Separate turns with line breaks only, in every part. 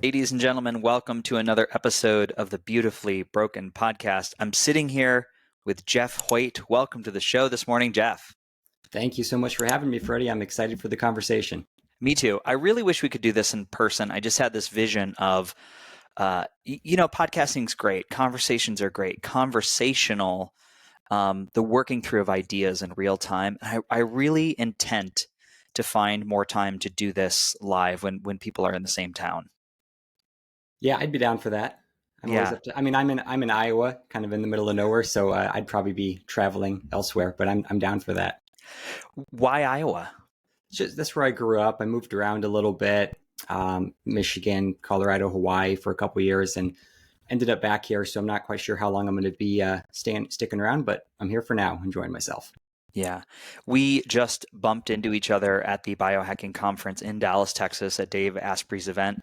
Ladies and gentlemen, welcome to another episode of the Beautifully Broken podcast. I'm sitting here with Jeff Hoyt. Welcome to the show this morning, Jeff.
Thank you so much for having me, Freddie. I'm excited for the conversation.
Me too. I really wish we could do this in person. I just had this vision of, podcasting's great. Conversations are great. Conversational, the working through of ideas in real time. I really intend to find more time to do this live when people are in the same town.
Yeah, I'd be down for that.
Yeah.
I'm in Iowa, kind of in the middle of nowhere, so I'd probably be traveling elsewhere, but I'm down for that.
Why Iowa?
That's where I grew up. I moved around a little bit, Michigan, Colorado, Hawaii for a couple of years, and ended up back here. So I'm not quite sure how long I'm going to be sticking around, but I'm here for now, enjoying myself.
Yeah. We just bumped into each other at the biohacking conference in Dallas, Texas at Dave Asprey's event.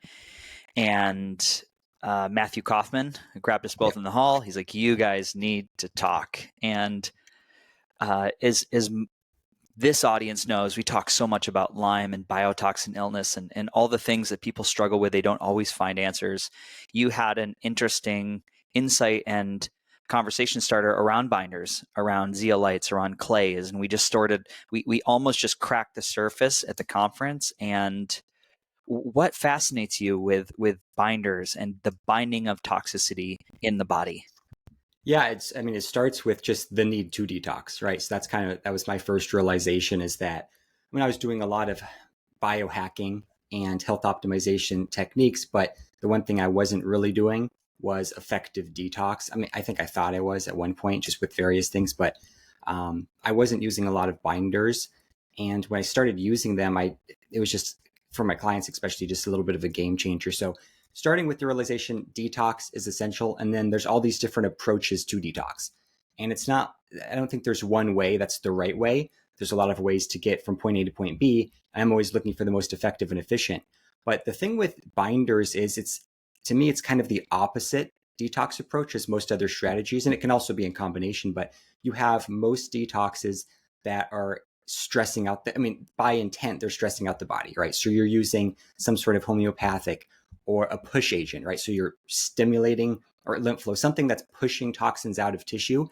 And Matthew Kaufman grabbed us both in the hall. He's like, you guys need to talk. And as this audience knows, we talk so much about Lyme and biotoxin illness and all the things that people struggle with. They don't always find answers. You had an interesting insight and conversation starter around binders, around zeolites, around clays. And we just we almost just cracked the surface at the conference. And what fascinates you with binders and the binding of toxicity in the body?
Yeah, it starts with just the need to detox, right? So that was my first realization, is that when I was doing a lot of biohacking and health optimization techniques, but the one thing I wasn't really doing was effective detox. I mean, I think I thought I was at one point, just with various things, but I wasn't using a lot of binders. And when I started using them, it was just, for my clients especially, just a little bit of a game changer. So starting with the realization detox is essential. And then there's all these different approaches to detox. And I don't think there's one way that's the right way. There's a lot of ways to get from point A to point B. I'm always looking for the most effective and efficient. But the thing with binders is to me, it's kind of the opposite detox approach as most other strategies. And it can also be in combination, but you have most detoxes that are stressing out by intent, they're stressing out the body, right? So you're using some sort of homeopathic or a push agent, right? So you're stimulating or lymph flow, something that's pushing toxins out of tissue,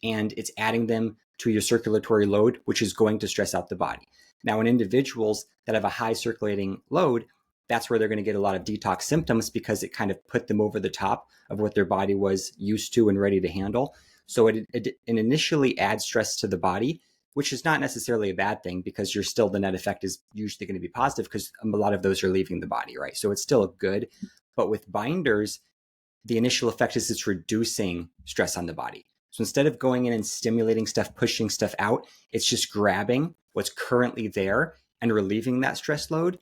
and it's adding them to your circulatory load, which is going to stress out the body. Now, in individuals that have a high circulating load, that's where they're going to get a lot of detox symptoms, because it kind of put them over the top of what their body was used to and ready to handle. So it initially adds stress to the body, which is not necessarily a bad thing, because the net effect is usually going to be positive, because a lot of those are leaving the body, right? So it's still good. But with binders, the initial effect is it's reducing stress on the body. So instead of going in and stimulating stuff, pushing stuff out, it's just grabbing what's currently there and relieving that stress load.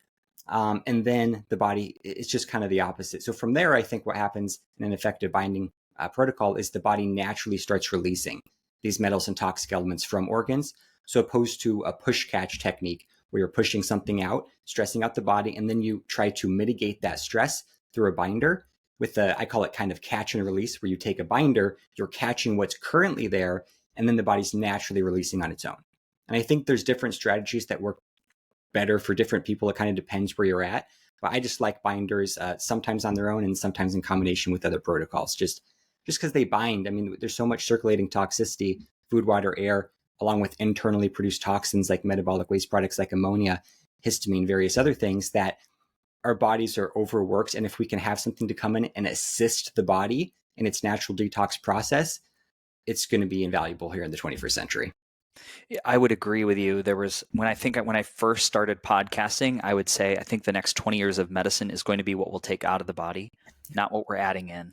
And then the body, it's just kind of the opposite. So from there, I think what happens in an effective binding protocol is the body naturally starts releasing these metals and toxic elements from organs. So opposed to a push catch technique where you're pushing something out, stressing out the body, and then you try to mitigate that stress through a binder with I call it kind of catch and release, where you take a binder, you're catching what's currently there, and then the body's naturally releasing on its own. And I think there's different strategies that work better for different people. It kind of depends where you're at. But I just like binders sometimes on their own and sometimes in combination with other protocols, just because they bind. I mean, there's so much circulating toxicity, food, water, air, along with internally produced toxins like metabolic waste products like ammonia, histamine, various other things, that our bodies are overworked. And if we can have something to come in and assist the body in its natural detox process, it's going to be invaluable here in the 21st century.
I would agree with you. When I first started podcasting, I would say I think the next 20 years of medicine is going to be what we'll take out of the body, not what we're adding in.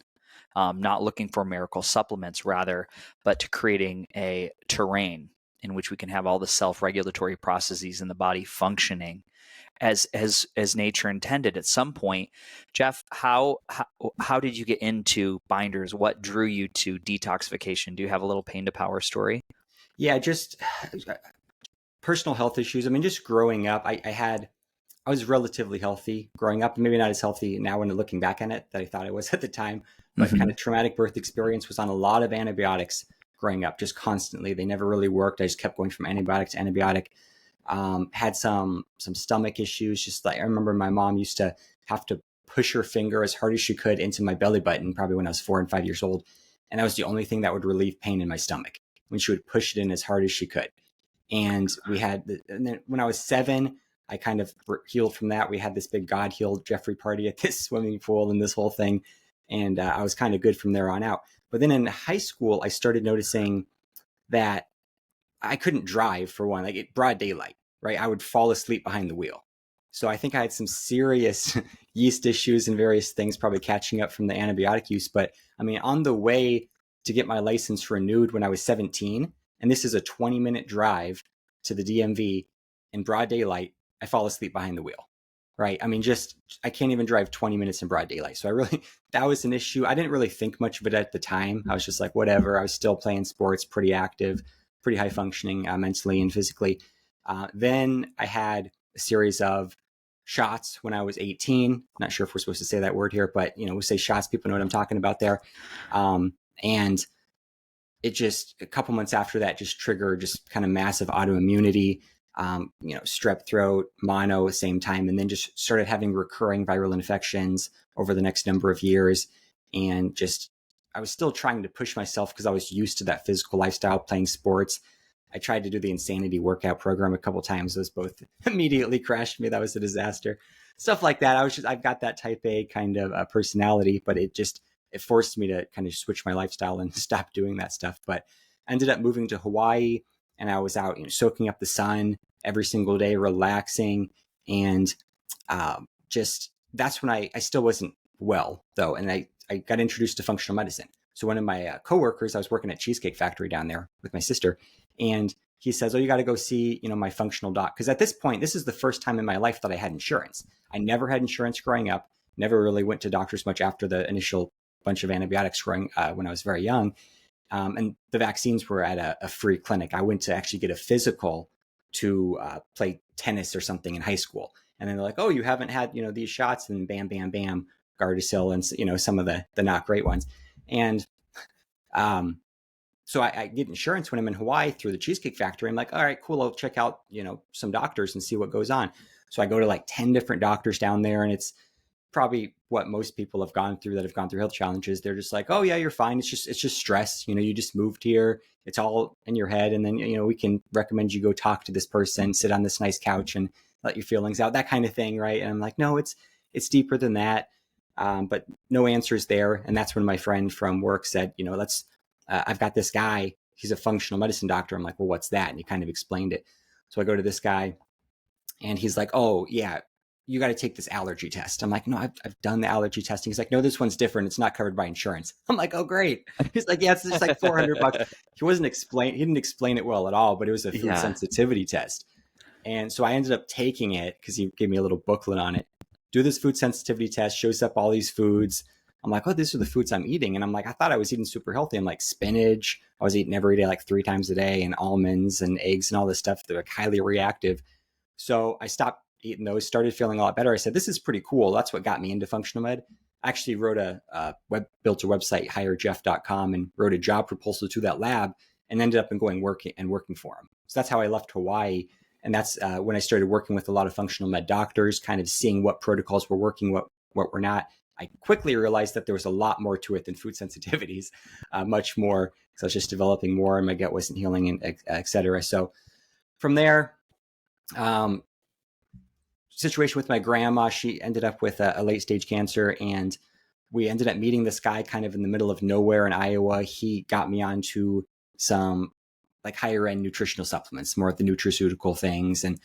Not looking for miracle supplements, rather, but to creating a terrain in which we can have all the self-regulatory processes in the body functioning as nature intended. At some point, Jeff, how did you get into binders? What drew you to detoxification? Do you have a little pain to power story?
Yeah, just personal health issues. I mean, just growing up, I was relatively healthy growing up, maybe not as healthy now when looking back on it that I thought I was at the time, but kind of traumatic birth experience, was on a lot of antibiotics growing up, just constantly. They never really worked. I just kept going from antibiotic to antibiotic. Had some stomach issues. Just like, I remember my mom used to have to push her finger as hard as she could into my belly button, probably when I was 4 and 5 years old. And that was the only thing that would relieve pain in my stomach, when she would push it in as hard as she could. And and then when I was 7, I kind of healed from that. We had this big God healed Jeffrey party at this swimming pool and this whole thing. And I was kind of good from there on out. But then in high school, I started noticing that I couldn't drive, for one, like it broad daylight, right? I would fall asleep behind the wheel. So I think I had some serious yeast issues and various things, probably catching up from the antibiotic use. But I mean, on the way to get my license renewed when I was 17, and this is a 20-minute drive to the DMV in broad daylight, I fall asleep behind the wheel, right? I mean, I can't even drive 20 minutes in broad daylight. So that was an issue. I didn't really think much of it at the time. I was just like, whatever. I was still playing sports, pretty active, pretty high functioning mentally and physically. Then I had a series of shots when I was 18. Not sure if we're supposed to say that word here, but we'll say shots. People know what I'm talking about there. And it just, a couple months after that, just triggered just kind of massive autoimmunity, strep throat, mono at the same time, and then just started having recurring viral infections over the next number of years. And just, I was still trying to push myself because I was used to that physical lifestyle, playing sports. I tried to do the Insanity workout program a couple of times. Those both immediately crashed me. That was a disaster. Stuff like that. I've got that type A kind of personality, but it forced me to kind of switch my lifestyle and stop doing that stuff. But I ended up moving to Hawaii, and I was out, soaking up the sun every single day, relaxing. And that's when I still wasn't well, though. And I got introduced to functional medicine. So one of my coworkers, I was working at Cheesecake Factory down there with my sister, and he says, "Oh, you got to go see, my functional doc." Because at this point, this is the first time in my life that I had insurance. I never had insurance growing up, never really went to doctors much after the initial bunch of antibiotics when I was very young. And the vaccines were at a free clinic. I went to actually get a physical to play tennis or something in high school. And then they're like, "Oh, you haven't had, these shots," and bam, bam, bam, Gardasil and, some of the not great ones. And so I get insurance when I'm in Hawaii through the Cheesecake Factory. I'm like, all right, cool. I'll check out, some doctors and see what goes on. So I go to like 10 different doctors down there, and it's probably what most people have gone through that have gone through health challenges. They're just like, "Oh yeah, you're fine. It's just stress. You just moved here. It's all in your head. And then, we can recommend you go talk to this person, sit on this nice couch and let your feelings out," that kind of thing. Right. And I'm like, no, it's deeper than that. But no answers there. And that's when my friend from work said, I've got this guy, he's a functional medicine doctor. I'm like, "Well, what's that?" And he kind of explained it. So I go to this guy, and he's like, "Oh yeah, you got to take this allergy test." I'm like, "No, I've done the allergy testing." He's like, "No, this one's different. It's not covered by insurance." I'm like, "Oh, great." He's like, "Yeah, it's just like $400. He didn't explain it well at all, but it was a food sensitivity test. And so I ended up taking it because he gave me a little booklet on it. Do this food sensitivity test, shows up all these foods. I'm like, "Oh, these are the foods I'm eating." And I'm like, I thought I was eating super healthy. I'm like, spinach. I was eating every day, like 3 times a day, and almonds and eggs and all this stuff. They're like highly reactive. So I stopped eating those, started feeling a lot better. I said, "This is pretty cool." That's what got me into functional med. I actually wrote built a website, hirejeff.com, and wrote a job proposal to that lab, and ended up working for them. So that's how I left Hawaii. And that's when I started working with a lot of functional med doctors, kind of seeing what protocols were working, what were not. I quickly realized that there was a lot more to it than food sensitivities, much more, because I was just developing more and my gut wasn't healing, and et cetera. So from there, situation with my grandma, she ended up with a late stage cancer, and we ended up meeting this guy kind of in the middle of nowhere in Iowa. He got me onto some like higher end nutritional supplements, more of the nutraceutical things and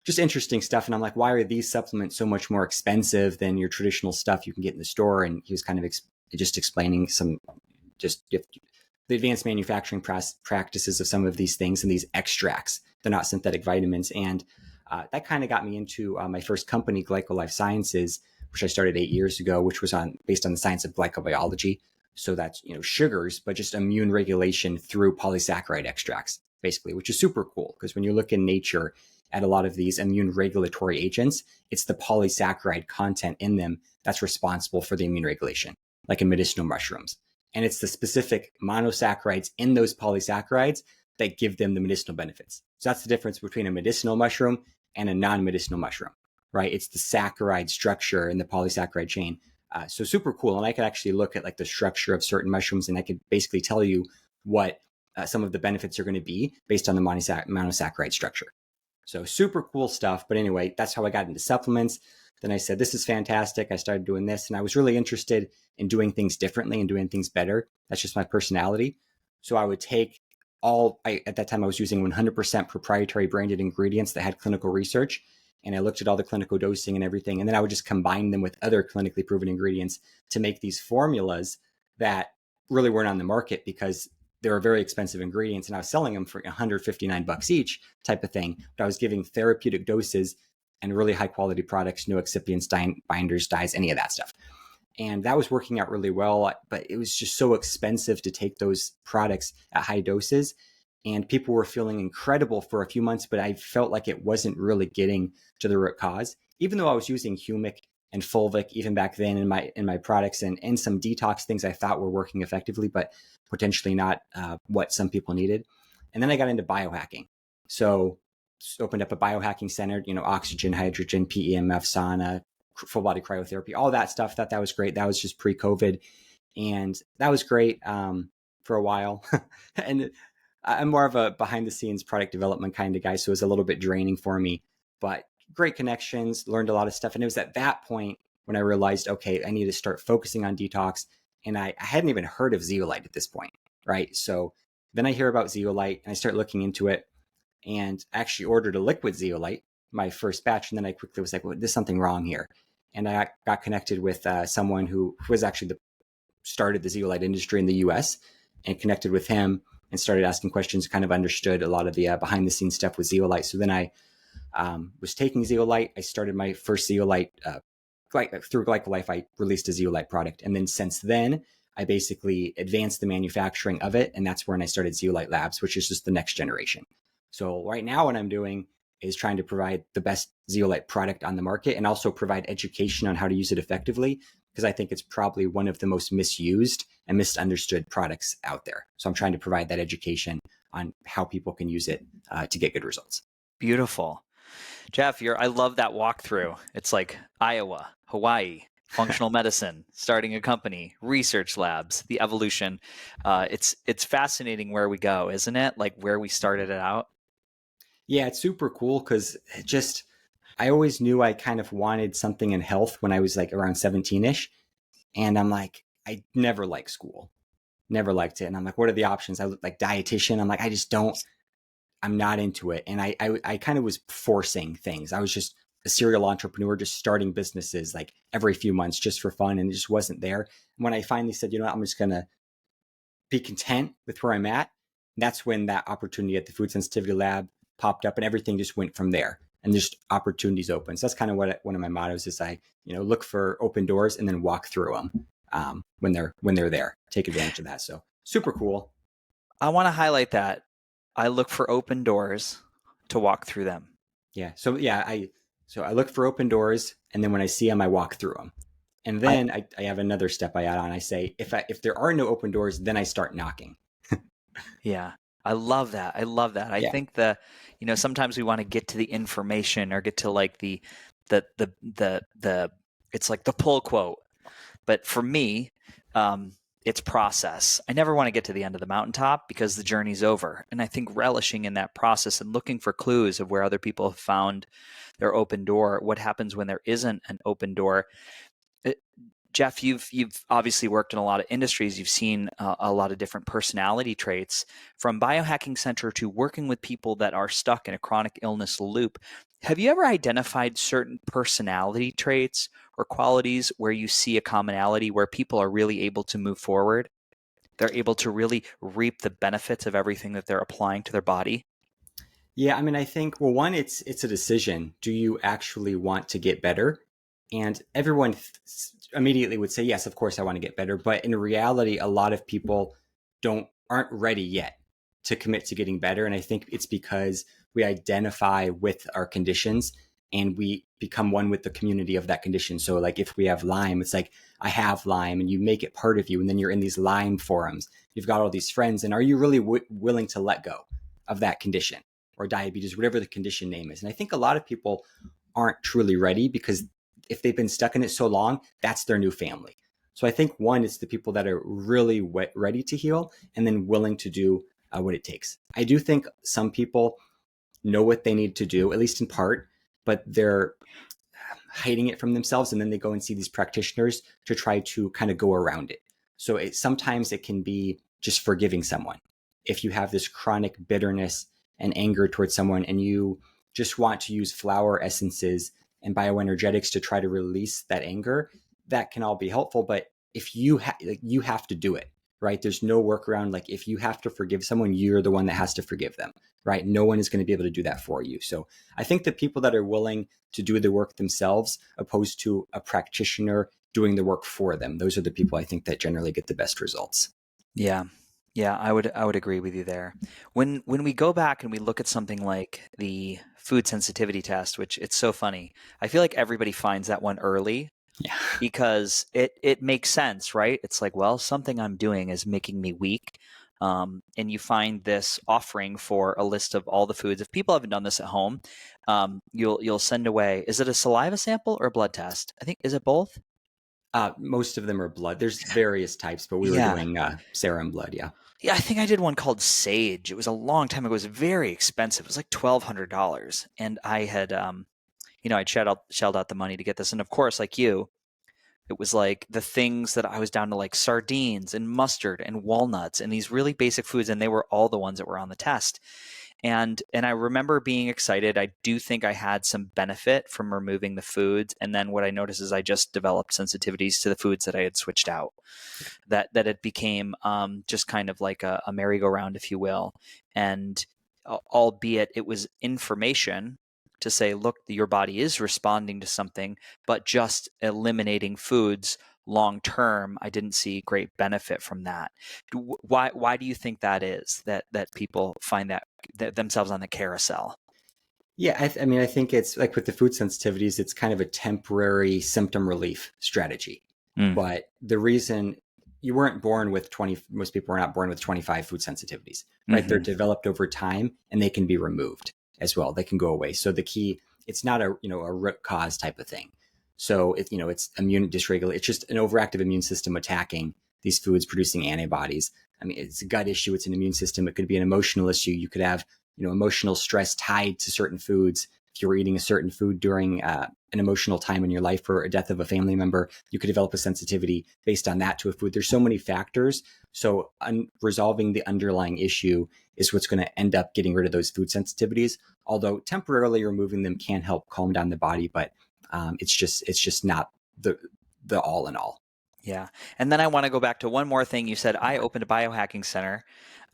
just interesting stuff. And I'm like, "Why are these supplements so much more expensive than your traditional stuff you can get in the store?" And he was kind of just explaining the advanced manufacturing practices of some of these things and these extracts. They're not synthetic vitamins. And that kind of got me into my first company, GlycoLife Sciences, which I started 8 years ago, which was based on the science of glycobiology. So that's, sugars, but just immune regulation through polysaccharide extracts, basically, which is super cool. Because when you look in nature at a lot of these immune regulatory agents, it's the polysaccharide content in them that's responsible for the immune regulation, like in medicinal mushrooms. And it's the specific monosaccharides in those polysaccharides that give them the medicinal benefits. So that's the difference between a medicinal mushroom and a non-medicinal mushroom. right? It's the saccharide structure in the polysaccharide chain. So super cool. And I could actually look at like the structure of certain mushrooms, and I could basically tell you what some of the benefits are going to be based on the monosaccharide structure. So super cool stuff. But anyway, that's how I got into supplements. Then I said, this is fantastic. I started doing this, and I was really interested in doing things differently and doing things better. That's just my personality. So I would take at that time I was using 100% proprietary branded ingredients that had clinical research. And I looked at all the clinical dosing and everything. And then I would just combine them with other clinically proven ingredients to make these formulas that really weren't on the market because they were very expensive ingredients. And I was selling them for $159 each type of thing. But I was giving therapeutic doses and really high quality products, no excipients, binders, dyes, any of that stuff. And that was working out really well, but it was just so expensive to take those products at high doses. And people were feeling incredible for a few months, but I felt like it wasn't really getting to the root cause. Even though I was using humic and fulvic even back then in my products and some detox things I thought were working effectively, but potentially not what some people needed. And then I got into biohacking. So opened up a biohacking center, oxygen, hydrogen, PEMF, sauna, full body cryotherapy, all that stuff. Thought that was great. That was just pre-COVID. And that was great for a while. And I'm more of a behind the scenes product development kind of guy. So it was a little bit draining for me, but great connections, learned a lot of stuff. And it was at that point when I realized, okay, I need to start focusing on detox. And I hadn't even heard of zeolite at this point, right? So then I hear about zeolite and I start looking into it, and actually ordered a liquid zeolite, my first batch. And then I quickly was like, well, there's something wrong here. And I got connected with someone who was actually started the zeolite industry in the US, and connected with him and started asking questions, kind of understood a lot of the behind the scenes stuff with zeolite. So then I was taking zeolite. I started my first zeolite through Glycolife. I released a zeolite product. And then since then, I basically advanced the manufacturing of it. And that's when I started Zeolite Labs, which is just the next generation. So right now what I'm doing is trying to provide the best zeolite product on the market, and also provide education on how to use it effectively, because I think it's probably one of the most misused and misunderstood products out there. So I'm trying to provide that education on how people can use it to get good results.
Beautiful. Jeff, I love that walkthrough. It's like Iowa, Hawaii, functional medicine, starting a company, research labs, the evolution. It's fascinating where we go, isn't it? Like where we started it out.
Yeah, it's super cool because I always knew I kind of wanted something in health when I was like around 17-ish. And I'm like, I never liked school, never liked it. And I'm like, what are the options? I look like dietitian. I'm like, I'm not into it. And I kind of was forcing things. I was just a serial entrepreneur, just starting businesses like every few months just for fun. And it just wasn't there. And when I finally said, I'm just going to be content with where I'm at, that's when that opportunity at the Food Sensitivity Lab popped up, and everything just went from there, and just opportunities open. So that's kind of one of my mottos is I look for open doors and then walk through them when they're there. Take advantage of that. So super cool.
I want to highlight that. I look for open doors to walk through them.
Yeah. So yeah, I look for open doors, and then when I see them, I walk through them. And then I have another step I add on. I say, if there are no open doors, then I start knocking.
Yeah. I love that. I think sometimes we want to get to the information or get to like the it's like the pull quote. But for me, it's process. I never want to get to the end of the mountaintop because the journey's over. And I think relishing in that process and looking for clues of where other people have found their open door, what happens when there isn't an open door. Jeff, you've obviously worked in a lot of industries. You've seen a lot of different personality traits, from biohacking center to working with people that are stuck in a chronic illness loop. Have you ever identified certain personality traits or qualities where you see a commonality where people are really able to move forward? They're able to really reap the benefits of everything that they're applying to their body?
Yeah, I mean, I think, well, one, it's a decision. Do you actually want to get better? And everyone immediately would say, yes, of course I want to get better. But in reality, a lot of people aren't ready yet to commit to getting better. And I think it's because we identify with our conditions and we become one with the community of that condition. So like if we have Lyme, it's like, I have Lyme, and you make it part of you. And then you're in these Lyme forums. You've got all these friends. And are you really willing to let go of that condition, or diabetes, whatever the condition name is? And I think a lot of people aren't truly ready, because if they've been stuck in it so long, that's their new family. So I think one is the people that are really ready to heal and then willing to do what it takes. I do think some people know what they need to do, at least in part, but they're hiding it from themselves, and then they go and see these practitioners to try to kind of go around it. So sometimes it can be just forgiving someone. If you have this chronic bitterness and anger towards someone, and you just want to use flower essences and bioenergetics to try to release that anger, that can all be helpful. But if you you have to do it, right? There's no workaround. Like, if you have to forgive someone, you're the one that has to forgive them, right? No one is going to be able to do that for you. So I think the people that are willing to do the work themselves, opposed to a practitioner doing the work for them, those are the people I think that generally get the best results.
Yeah. Yeah, I would agree with you there. When we go back and we look at something like the food sensitivity test, which it's so funny. I feel like everybody finds that one early
Yeah.
because it makes sense, right? It's like, well, something I'm doing is making me weak. And you find this offering for a list of all the foods. If people haven't done this at home, you'll send away. Is it a saliva sample or a blood test? I think, is it both?
Most of them are blood. There's various types, but we were
Yeah.
doing serum blood. Yeah.
Yeah, I think I did one called Sage. It was a long time ago. It was very expensive. It was like $1,200, and I had, I'd shelled out the money to get this. And of course, like you, it was like the things that I was down to, like sardines and mustard and walnuts and these really basic foods, and they were all the ones that were on the test. And I remember being excited. I do think I had some benefit from removing the foods. And then what I noticed is I just developed sensitivities to the foods that I had switched out. That it became just kind of like a merry-go-round, if you will. And albeit it was information to say, look, your body is responding to something, but just eliminating foods long term, I didn't see great benefit from that. Why do you think that is, that people find that themselves on the carousel?
Yeah, I mean, I think it's like with the food sensitivities, it's kind of a temporary symptom relief strategy.
Mm.
But the reason you weren't born with 20, most people are not born with 25 food sensitivities, right? They're developed over time, and they can be removed as well. They can go away. So the key, it's not a root cause type of thing. So it's immune dysregulation. It's just an overactive immune system attacking these foods, producing antibodies. I mean, it's a gut issue. It's an immune system. It could be an emotional issue. You could have emotional stress tied to certain foods. If you were eating a certain food during an emotional time in your life, or a death of a family member, you could develop a sensitivity based on that to a food. There's so many factors. So resolving the underlying issue is what's going to end up getting rid of those food sensitivities. Although temporarily removing them can help calm down the body, but it's just not the all in all.
Yeah. And then I want to go back to one more thing. You said, I opened a biohacking center.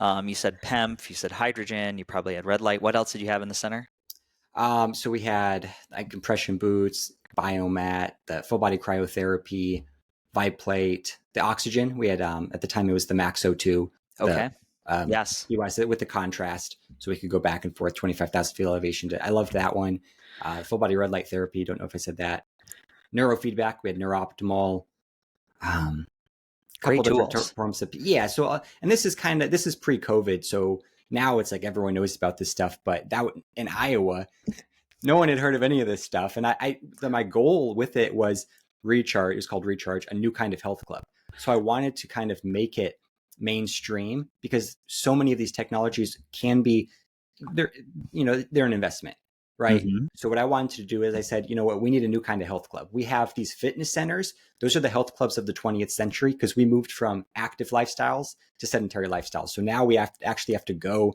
You said PEMF, you said hydrogen, you probably had red light. What else did you have in the center?
So we had like compression boots, biomat, the full body cryotherapy, Viplate, the oxygen. We had at the time it was the Max O2.
Okay.
Yes. US with the contrast, so we could go back and forth, 25,000 feet elevation. I loved that one. Full body red light therapy. Don't know if I said that. Neurofeedback. We had Neurooptimal. Couple
Great
different
tools.
forms of So and this is pre-COVID, so now it's like everyone knows about this stuff. But that in Iowa, no one had heard of any of this stuff, and my goal with it was Recharge. It was called Recharge, a new kind of health club. So I wanted to kind of make it mainstream, because so many of these technologies can be they're an investment, right?
Mm-hmm.
So what I wanted to do is I said, we need a new kind of health club. We have these fitness centers. Those are the health clubs of the 20th century, because we moved from active lifestyles to sedentary lifestyles. So now we actually have to go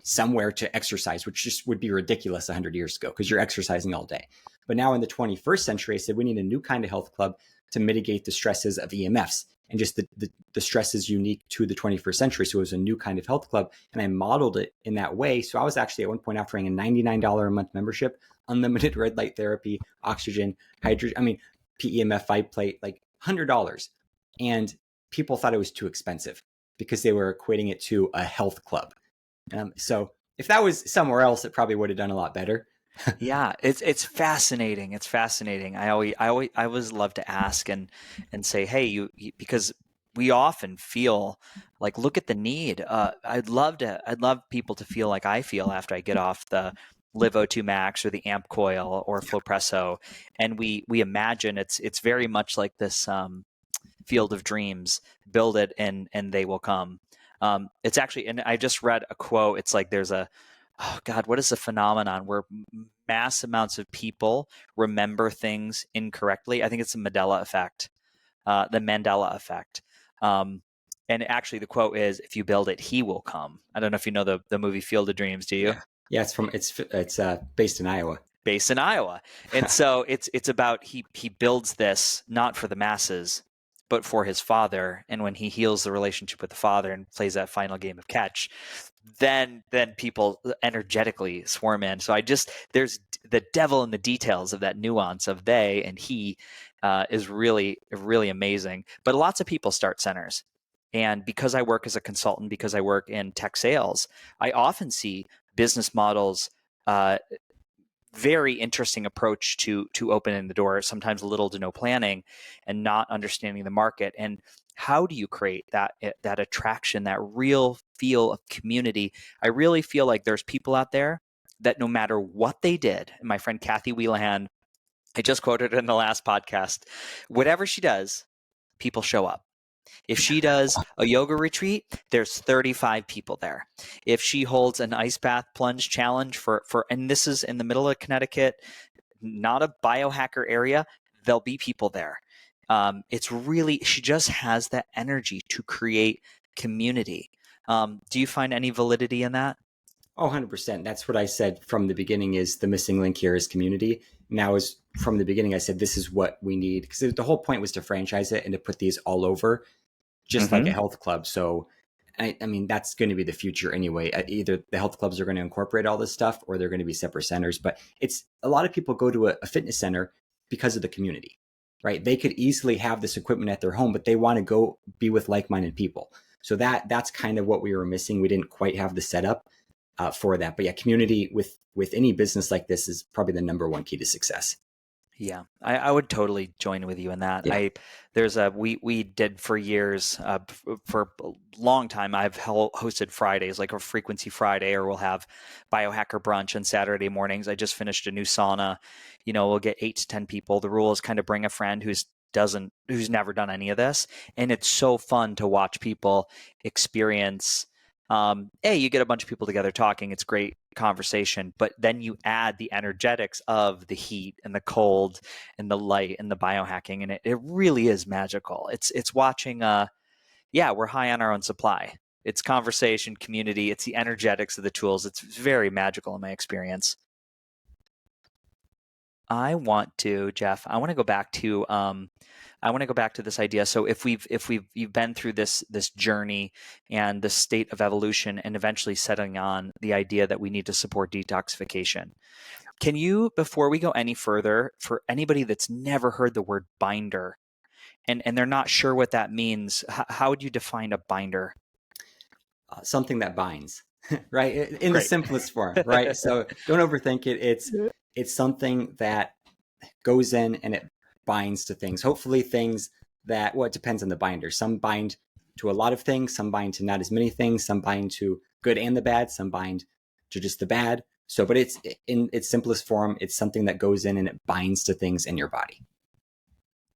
somewhere to exercise, which just would be ridiculous 100 years ago, because you're exercising all day. But now in the 21st century, I said we need a new kind of health club to mitigate the stresses of EMFs and just the stresses unique to the 21st century. So it was a new kind of health club, and I modeled it in that way. So I was actually at one point offering a $99 a month membership, unlimited red light therapy, oxygen, hydrogen, PEMF, Viplate, like $100. And people thought it was too expensive because they were equating it to a health club. So if that was somewhere else, it probably would have done a lot better.
Yeah, it's fascinating. It's fascinating. I always love to ask and say, hey, because we often feel like, look at the need. I'd love people to feel like I feel after I get off the Live O2 Max or the Amp Coil or Flowpresso, and we imagine it's very much like this field of dreams. Build it and they will come. It's actually, and I just read a quote. It's like there's a, oh God, what is the phenomenon where mass amounts of people remember things incorrectly? I think it's the Mandela effect. And actually, the quote is, "If you build it, he will come." I don't know if you know the movie Field of Dreams. Do you?
Yeah. It's based in Iowa.
Based in Iowa, and so it's about he builds this not for the masses, but for his father. And when he heals the relationship with the father and plays that final game of catch, then people energetically swarm in. So there's the devil in the details of that nuance of they and he is really, really amazing. But lots of people start centers. And because I work as a consultant, because I work in tech sales, I often see business models, very interesting approach to opening the door, sometimes little to no planning and not understanding the market. And how do you create that attraction, that real feel of community? I really feel like there's people out there that no matter what they did, and my friend Kathy Wheelahan, I just quoted her in the last podcast, whatever she does, people show up. If she does a yoga retreat, there's 35 people there. If she holds an ice bath plunge challenge and this is in the middle of Connecticut, not a biohacker area, there'll be people there. It's really, she just has that energy to create community. Do you find any validity in that?
Oh, 100%. That's what I said from the beginning is the missing link here is community. Now is from the beginning, I said, this is what we need. Because the whole point was to franchise it and to put these all over, just like a health club. So, I mean, that's going to be the future anyway. Either the health clubs are going to incorporate all this stuff or they're going to be separate centers. But it's a lot of people go to a fitness center because of the community, right? They could easily have this equipment at their home, but they want to go be with like-minded people. So that's kind of what we were missing. We didn't quite have the setup for that. But yeah, community with any business like this is probably the number one key to success.
Yeah, I would totally join with you in that.
Yeah.
We did for years, for a long time, I've hosted Fridays, like a Frequency Friday, or we'll have biohacker brunch on Saturday mornings. I just finished a new sauna. We'll get 8 to 10 people. The rule is kind of bring a friend who's never done any of this. And it's so fun to watch people experience. You get a bunch of people together talking. It's great conversation, but then you add the energetics of the heat and the cold and the light and the biohacking, and it really is magical. It's watching. We're high on our own supply. It's conversation, community. It's the energetics of the tools. It's very magical in my experience. Jeff, I want to go back to this idea. So if you've been through this journey and the state of evolution and eventually settling on the idea that we need to support detoxification, can you, before we go any further, for anybody that's never heard the word binder and they're not sure what that means, how would you define a binder?
Something that binds, right? In
Great.
The simplest form, right? So don't overthink it. It's something that goes in and it binds to things. Hopefully things that, well, it depends on the binder. Some bind to a lot of things, some bind to not as many things, some bind to good and the bad, some bind to just the bad. So, but it's in its simplest form, it's something that goes in and it binds to things in your body.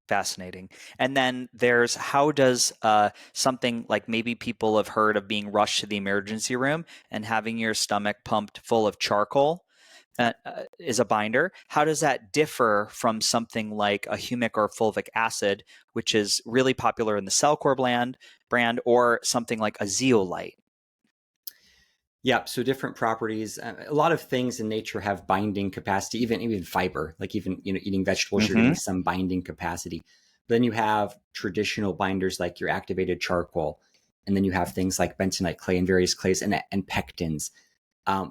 Fascinating. And then how does something like, maybe people have heard of being rushed to the emergency room and having your stomach pumped full of charcoal is a binder. How does that differ from something like a humic or fulvic acid, which is really popular in the Cellcore brand, or something like a zeolite?
Yeah, so different properties. A lot of things in nature have binding capacity, even fiber, like even eating vegetables, you're getting some binding capacity. Then you have traditional binders like your activated charcoal, and then you have things like bentonite clay and various clays and pectins.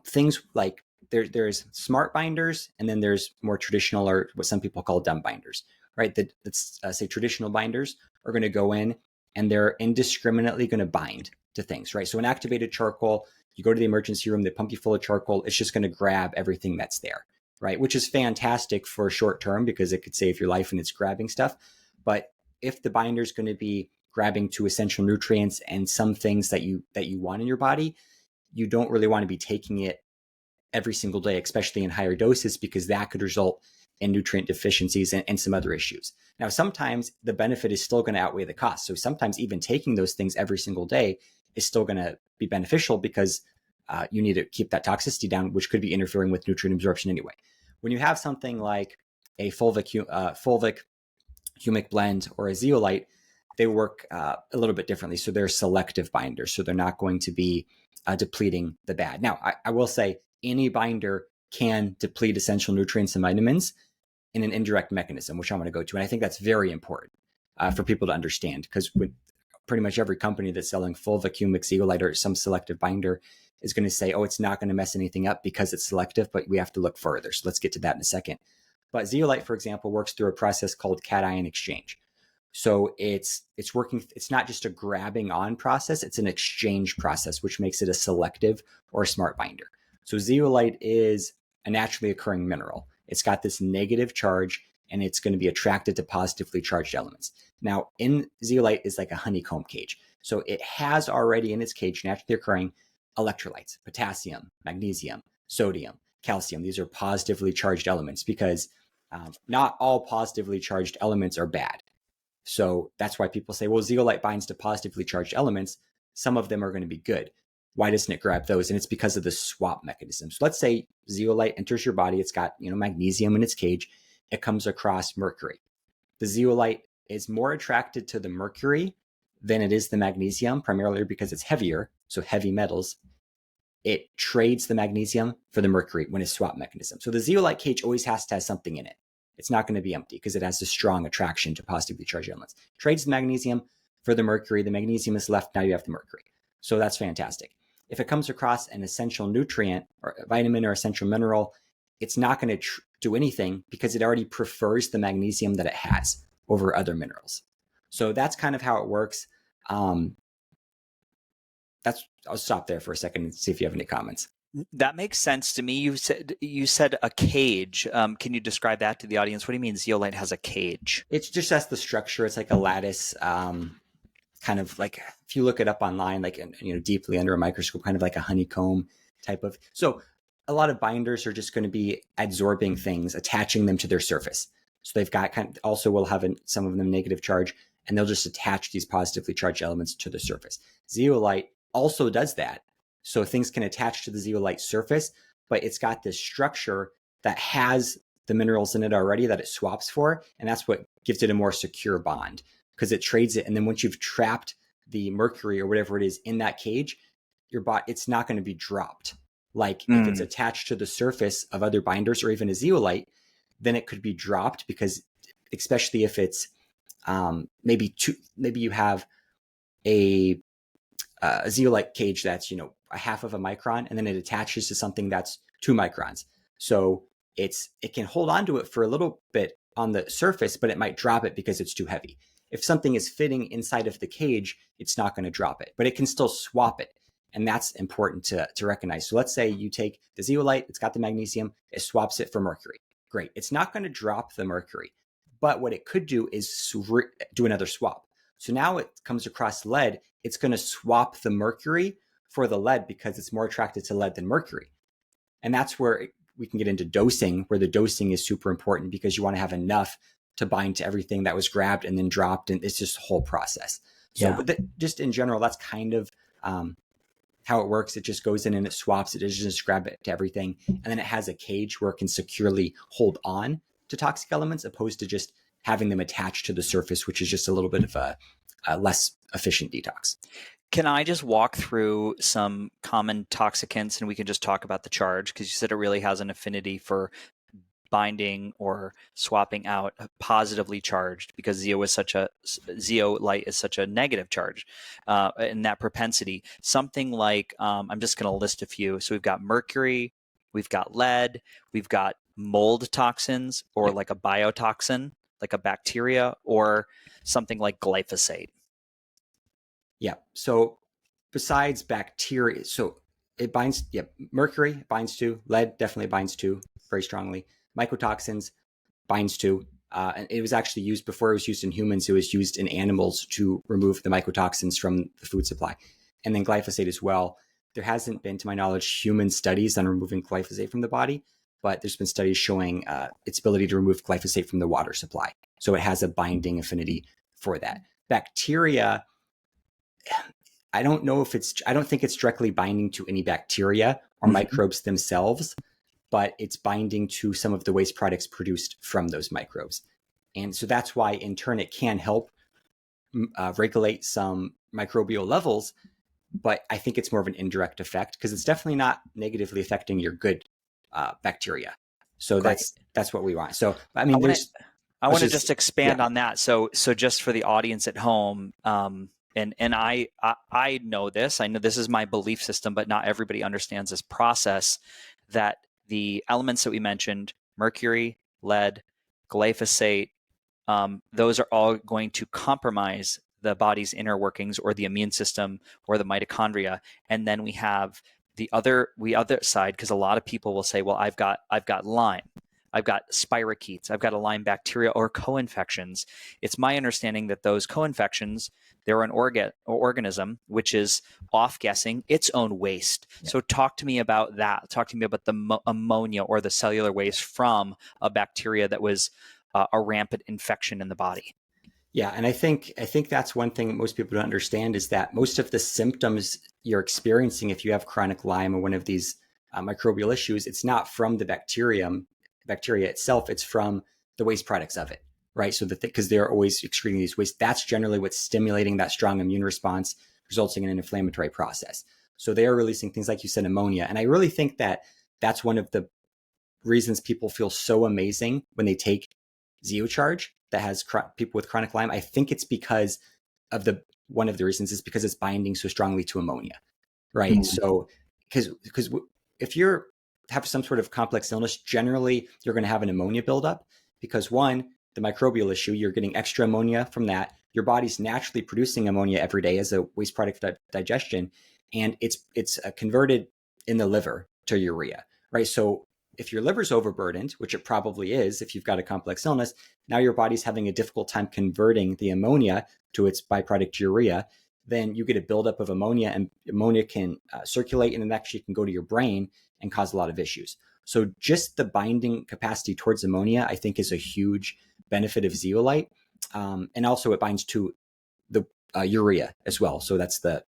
Things like there's smart binders, and then there's more traditional, or what some people call dumb binders, right? Let's say traditional binders are going to go in and they're indiscriminately going to bind to things, right? So an activated charcoal, you go to the emergency room, they pump you full of charcoal, it's just going to grab everything that's there, right? Which is fantastic for short term because it could save your life and it's grabbing stuff. But if the binder is going to be grabbing to essential nutrients and some things that you want in your body, you don't really want to be taking it every single day, especially in higher doses, because that could result in nutrient deficiencies and some other issues. Now, sometimes the benefit is still going to outweigh the cost. So sometimes even taking those things every single day is still going to be beneficial because you need to keep that toxicity down, which could be interfering with nutrient absorption anyway. When you have something like a fulvic humic blend or a zeolite, they work a little bit differently. So they're selective binders. So they're not going to be depleting the bad. Now, I will say any binder can deplete essential nutrients and vitamins in an indirect mechanism, which I'm going to go to. And I think that's very important for people to understand, because with pretty much every company that's selling fulvic, humic, zeolite, or some selective binder is going to say, oh, it's not going to mess anything up because it's selective, but we have to look further. So let's get to that in a second. But zeolite, for example, works through a process called cation exchange. So it's working. It's not just a grabbing on process. It's an exchange process, which makes it a selective or a smart binder. So zeolite is a naturally occurring mineral. It's got this negative charge, and it's going to be attracted to positively charged elements. Now, in zeolite is like a honeycomb cage. So it has already in its cage naturally occurring electrolytes, potassium, magnesium, sodium, calcium. These are positively charged elements, because not all positively charged elements are bad. So that's why people say, well, zeolite binds to positively charged elements. Some of them are going to be good. Why doesn't it grab those? And it's because of the swap mechanism. So let's say zeolite enters your body. It's got, magnesium in its cage. It comes across mercury. The zeolite is more attracted to the mercury than it is the magnesium, primarily because it's heavier. So heavy metals. It trades the magnesium for the mercury when it's swap mechanism. So the zeolite cage always has to have something in it. It's not going to be empty because it has a strong attraction to positively charged elements. Trades the magnesium for the mercury. The magnesium is left. Now you have the mercury. So that's fantastic. If it comes across an essential nutrient or a vitamin or essential mineral, it's not going to do anything because it already prefers the magnesium that it has over other minerals. So that's kind of how it works. I'll stop there for a second and see if you have any comments.
That makes sense to me. You said a cage. Can you describe that to the audience? What do you mean zeolite has a cage?
It's just that's the structure. It's like a lattice, kind of like, if you look it up online, like, deeply under a microscope, kind of like a honeycomb type of. So a lot of binders are just going to be absorbing things, attaching them to their surface. So they've got also will have some of them negative charge, and they'll just attach these positively charged elements to the surface. Zeolite also does that. So things can attach to the zeolite surface, but it's got this structure that has the minerals in it already that it swaps for. And that's what gives it a more secure bond, because it trades it. And then once you've trapped the mercury or whatever it is in that cage, it's not going to be dropped. Like if it's attached to the surface of other binders or even a zeolite, then it could be dropped, because especially if it's maybe you have a zeolite cage that's, a half of a micron, and then it attaches to something that's 2 microns. So it can hold on to it for a little bit on the surface, but it might drop it because it's too heavy. If something is fitting inside of the cage, it's not going to drop it, but it can still swap it. And that's important to recognize. So let's say you take the zeolite, it's got the magnesium, it swaps it for mercury. Great. It's not going to drop the mercury, but what it could do is do another swap. So now it comes across lead, it's going to swap the mercury for the lead because it's more attracted to lead than mercury. And that's where we can get into dosing, where the dosing is super important, because you want to have enough to bind to everything that was grabbed and then dropped. And it's just a whole process. So just in general, that's kind of how it works. It just goes in and it swaps. It doesn't just grab it to everything. And then it has a cage where it can securely hold on to toxic elements, opposed to just having them attached to the surface, which is just a little bit of a less efficient detox.
Can I just walk through some common toxicants, and we can just talk about the charge, because you said it really has an affinity for binding or swapping out positively charged, because zeolite is such a negative charge, in that propensity. Something like, I'm just going to list a few. So we've got mercury, we've got lead, we've got mold toxins, or like a biotoxin, like a bacteria, or something like glyphosate.
Yeah. So besides bacteria, so it binds, mercury binds to, lead definitely binds to very strongly. Mycotoxins binds to, and it was actually used before it was used in humans. It was used in animals to remove the mycotoxins from the food supply. And then glyphosate as well. there hasn't been, to my knowledge, human studies on removing glyphosate from the body, but there's been studies showing its ability to remove glyphosate from the water supply. So it has a binding affinity for that. Bacteria, I don't think it's directly binding to any bacteria or microbes themselves, but it's binding to some of the waste products produced from those microbes. And so that's why, in turn, it can help regulate some microbial levels, but I think it's more of an indirect effect because it's definitely not negatively affecting your good bacteria. So that's what we want. So, I mean,
I want to just expand on that. So just for the audience at home, and I know this. I know this is my belief system, but not everybody understands this process. That the elements that we mentioned, mercury, lead, glyphosate, those are all going to compromise the body's inner workings or the immune system or the mitochondria. And then we have the other side, because a lot of people will say, well, I've got Lyme, I've got spirochetes, I've got a Lyme bacteria or co-infections. It's my understanding that those co-infections, they're an organism which is off-gassing its own waste. Yeah. So talk to me about that. Talk to me about the ammonia or the cellular waste from a bacteria that was a rampant infection in the body.
Yeah, and I think that's one thing most people don't understand is that most of the symptoms you're experiencing if you have chronic Lyme or one of these microbial issues, it's not from the bacteria itself, it's from the waste products of it, right? So that because they're always excreting these waste, that's generally what's stimulating that strong immune response, resulting in an inflammatory process. So they are releasing things like you said, ammonia, and I really think that that's one of the reasons people feel so amazing when they take Zeocharge that has people with chronic Lyme. I think it's because of one of the reasons is because it's binding so strongly to ammonia, right? Mm-hmm. So because if you have some sort of complex illness, generally you're going to have an ammonia buildup because one, the microbial issue, you're getting extra ammonia from that. Your body's naturally producing ammonia every day as a waste product of digestion, and it's converted in the liver to urea, right? So if your liver's overburdened, which it probably is if you've got a complex illness, now your body's having a difficult time converting the ammonia to its byproduct urea, then you get a buildup of ammonia, and ammonia can circulate and it actually can go to your brain and cause a lot of issues. So just the binding capacity towards ammonia, I think, is a huge benefit of zeolite. And also it binds to the urea as well. So that's the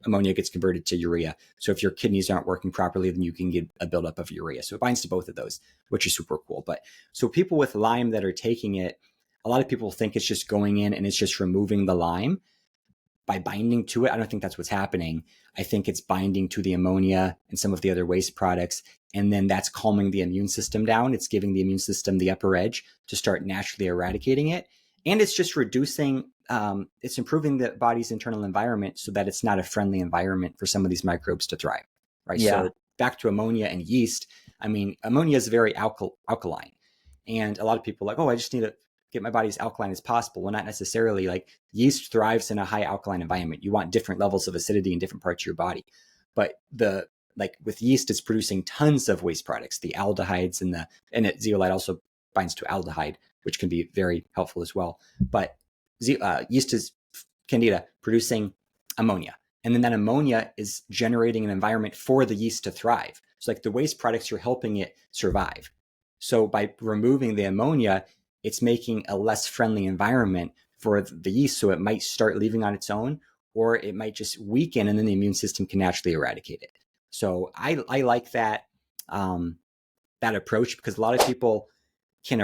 ammonia gets converted to urea. So if your kidneys aren't working properly, then you can get a buildup of urea. So it binds to both of those, which is super cool. But so people with Lyme that are taking it, a lot of people think it's just going in and it's just removing the Lyme by binding to it. I don't think that's what's happening. I think it's binding to the ammonia and some of the other waste products. And then that's calming the immune system down. It's giving the immune system the upper edge to start naturally eradicating it. And it's just reducing, it's improving the body's internal environment so that it's not a friendly environment for some of these microbes to thrive, right? Yeah. So back to ammonia and yeast. I mean, ammonia is very alkaline. And a lot of people are like, oh, I just need to get my body as alkaline as possible. Well, not necessarily. Like yeast thrives in a high alkaline environment. You want different levels of acidity in different parts of your body. But like with yeast, it's producing tons of waste products, the aldehydes and zeolite also binds to aldehyde, which can be very helpful as well. But yeast is candida producing ammonia. And then that ammonia is generating an environment for the yeast to thrive. So like the waste products, you're helping it survive. So by removing the ammonia, it's making a less friendly environment for the yeast. So it might start leaving on its own, or it might just weaken and then the immune system can naturally eradicate it. So I like that approach because a lot of people can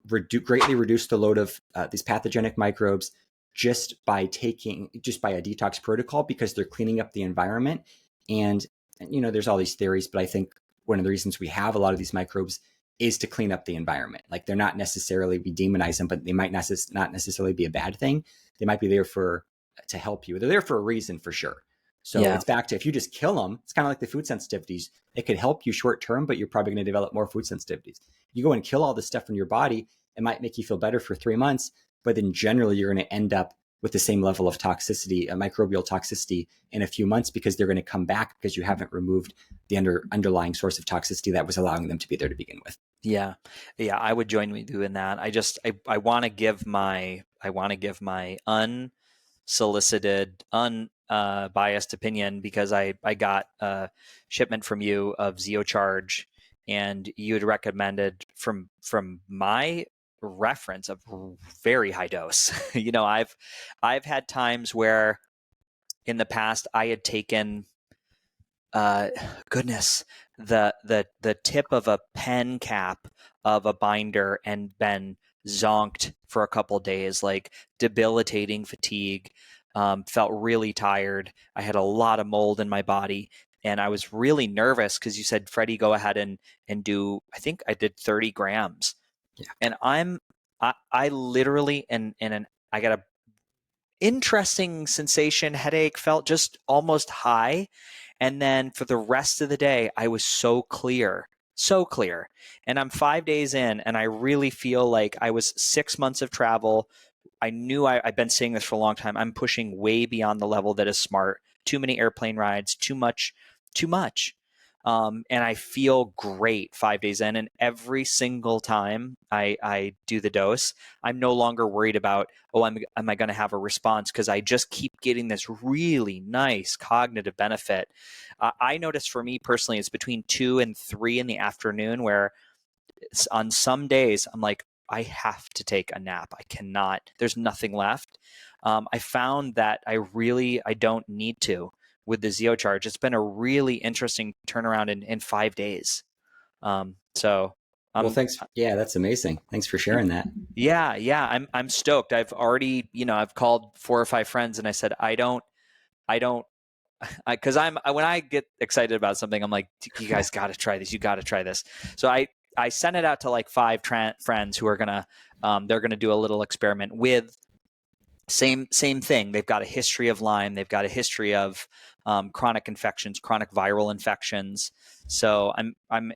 greatly reduce the load of these pathogenic microbes just by a detox protocol because they're cleaning up the environment. And there's all these theories, but I think one of the reasons we have a lot of these microbes is to clean up the environment. Like they're not necessarily, we demonize them, but they might not necessarily be a bad thing. They might be there to help you. They're there for a reason for sure. So It's back to, if you just kill them, it's kind of like the food sensitivities. It could help you short term, but you're probably going to develop more food sensitivities. You go and kill all this stuff in your body, it might make you feel better for 3 months, but then generally you're going to end up with the same level of toxicity, microbial toxicity in a few months because they're going to come back because you haven't removed the underlying source of toxicity that was allowing them to be there to begin with.
Yeah, I would join with you in that. I want to give my unsolicited, biased opinion because I got a shipment from you of Zeocharge, and you had recommended from my reference a very high dose. You know, I've had times where in the past I had taken goodness, the tip of a pen cap of a binder and been zonked for a couple days, like debilitating fatigue. Felt really tired. I had a lot of mold in my body, and I was really nervous because you said, Freddie, go ahead and do. I think I did 30 grams,
Yeah.
and I literally and I got a interesting sensation, headache, felt just almost high. And then for the rest of the day, I was so clear, so clear. And I'm 5 days in, and I really feel like I was 6 months of travel. I knew I've been saying this for a long time. I'm pushing way beyond the level that is smart. Too many airplane rides, too much, too much. And I feel great 5 days in. And every single time I do the dose, I'm no longer worried about, oh, am I going to have a response? Because I just keep getting this really nice cognitive benefit. I notice for me personally, it's between 2 and 3 in the afternoon where on some days I'm like, I have to take a nap. I cannot, there's nothing left. I found that I don't need to with the Zeocharge. It's been a really interesting turnaround in 5 days. So
Well,
I'm,
thanks. Yeah, that's amazing. Thanks for sharing that.
yeah, I'm stoked. I've already, I've called 4 or 5 friends and I said, I don't, because when I get excited about something, I'm like, you guys got to try this. You got to try this. So I sent it out to like 5 friends who are gonna, they're gonna do a little experiment with same thing. They've got a history of Lyme. They've got a history of chronic infections, chronic viral infections. So I'm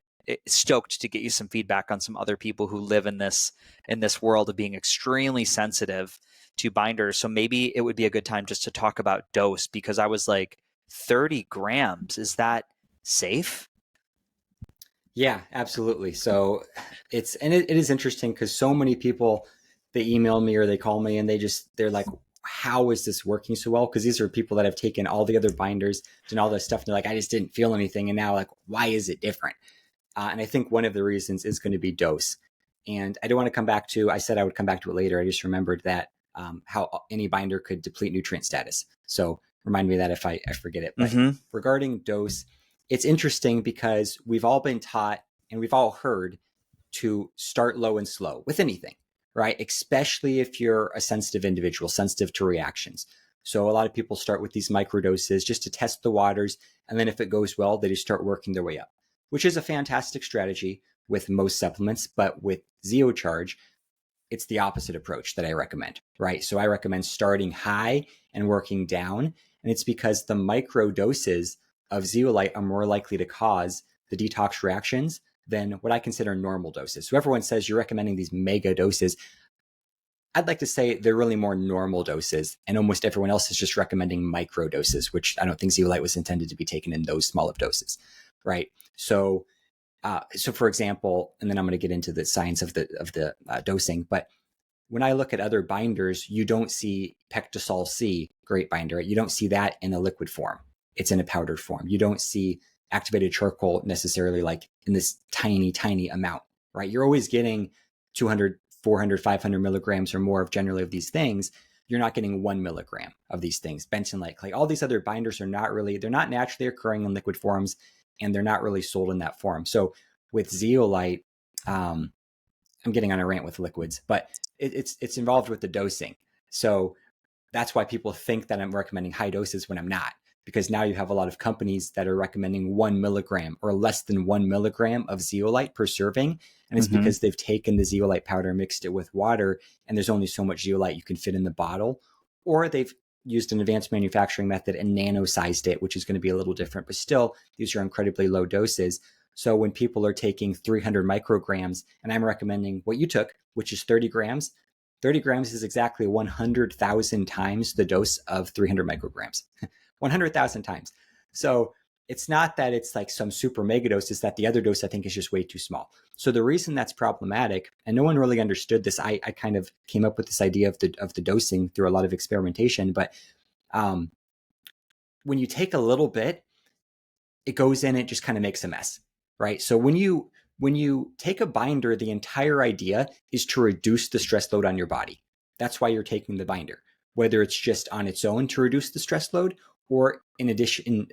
stoked to get you some feedback on some other people who live in this world of being extremely sensitive to binders. So maybe it would be a good time just to talk about dose, because I was like, 30 grams, is that safe?
Yeah, absolutely. So it is interesting because so many people, they email me or they call me and they're like, how is this working so well? Because these are people that have taken all the other binders and all this stuff. And they're like, I just didn't feel anything. And now, like, why is it different? And I think one of the reasons is going to be dose. And I don't want to come back to, I said I would come back to it later. I just remembered that how any binder could deplete nutrient status. So remind me of that if I forget it. But regarding dose, it's interesting because we've all been taught and we've all heard to start low and slow with anything, right? Especially if you're a sensitive individual, sensitive to reactions. So a lot of people start with these microdoses just to test the waters. And then if it goes well, they just start working their way up, which is a fantastic strategy with most supplements. But with Zeocharge, it's the opposite approach that I recommend, right? So I recommend starting high and working down. And it's because the micro doses of zeolite are more likely to cause the detox reactions than what I consider normal doses. So everyone says you're recommending these mega doses. I'd like to say they're really more normal doses, and almost everyone else is just recommending micro doses, which I don't think zeolite was intended to be taken in those small of doses, right? So for example, and then I'm going to get into the science of the dosing, but when I look at other binders, you don't see Pectosol C, great binder. You don't see that in a liquid form. It's in a powdered form. You don't see activated charcoal necessarily like in this tiny, tiny amount, right? You're always getting 200, 400, 500 milligrams or more of generally of these things. You're not getting 1 milligram of these things. Bentonite clay, all these other binders are they're not naturally occurring in liquid forms, and they're not really sold in that form. So with zeolite, I'm getting on a rant with liquids, but it's involved with the dosing. So that's why people think that I'm recommending high doses when I'm not, because now you have a lot of companies that are recommending 1 milligram or less than 1 milligram of zeolite per serving. And it's because they've taken the zeolite powder, mixed it with water, and there's only so much zeolite you can fit in the bottle. Or they've used an advanced manufacturing method and nano-sized it, which is going to be a little different, but still, these are incredibly low doses. So when people are taking 300 micrograms, and I'm recommending what you took, which is 30 grams is exactly 100,000 times the dose of 300 micrograms, 100,000 times. So it's not that it's like some super mega dose, it's that the other dose I think is just way too small. So the reason that's problematic, and no one really understood this, I kind of came up with this idea of the dosing through a lot of experimentation, but when you take a little bit, it goes in, it just kind of makes a mess, right? So when you take a binder, the entire idea is to reduce the stress load on your body. That's why you're taking the binder, whether it's just on its own to reduce the stress load, or in addition,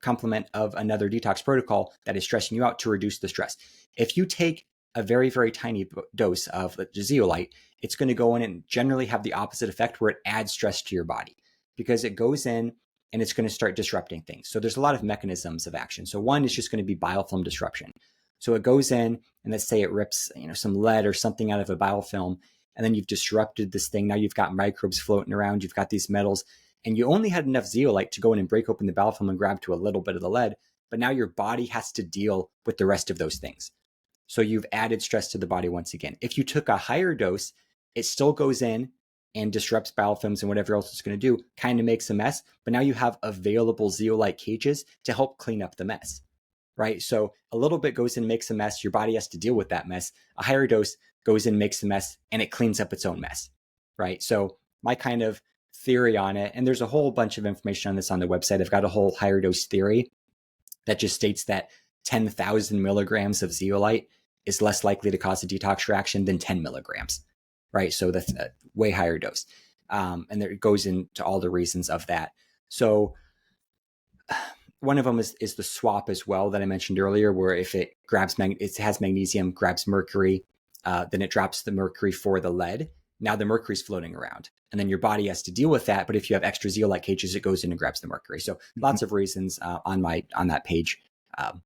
complement of another detox protocol that is stressing you out to reduce the stress. If you take a very, very tiny dose of the zeolite, it's going to go in and generally have the opposite effect, where it adds stress to your body, because it goes in and it's going to start disrupting things. So there's a lot of mechanisms of action. So one is just going to be biofilm disruption. So it goes in and let's say it rips, some lead or something out of a biofilm, and then you've disrupted this thing. Now you've got microbes floating around, you've got these metals, and you only had enough zeolite to go in and break open the biofilm and grab to a little bit of the lead, but now your body has to deal with the rest of those things. So you've added stress to the body once again. If you took a higher dose, it still goes in and disrupts biofilms and whatever else it's going to do, kind of makes a mess, but now you have available zeolite cages to help clean up the mess, right? So a little bit goes in, makes a mess, your body has to deal with that mess. A higher dose goes in, makes a mess, and it cleans up its own mess, right? So my kind of theory on it, and there's a whole bunch of information on this on the website. I've got a whole higher dose theory that just states that 10,000 milligrams of zeolite is less likely to cause a detox reaction than 10 milligrams, right? So that's a way higher dose. And there it goes into all the reasons of that. So one of them is the swap as well that I mentioned earlier, where if it grabs, it has magnesium, grabs mercury, then it drops the mercury for the lead. Now the mercury is floating around, and then your body has to deal with that. But if you have extra zeolite cages, it goes in and grabs the mercury. So lots of reasons on that page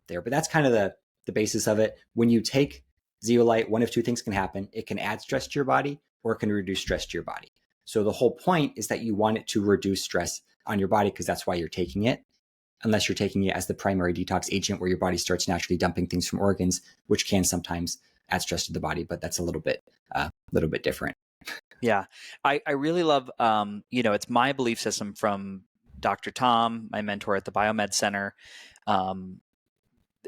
there. But that's kind of the basis of it. When you take zeolite, one of two things can happen. It can add stress to your body, or it can reduce stress to your body. So the whole point is that you want it to reduce stress on your body, because that's why you're taking it, unless you're taking it as the primary detox agent, where your body starts naturally dumping things from organs, which can sometimes add stress to the body, but that's a little bit different.
Yeah, I really love, it's my belief system from Dr. Tom, my mentor at the Biomed Center,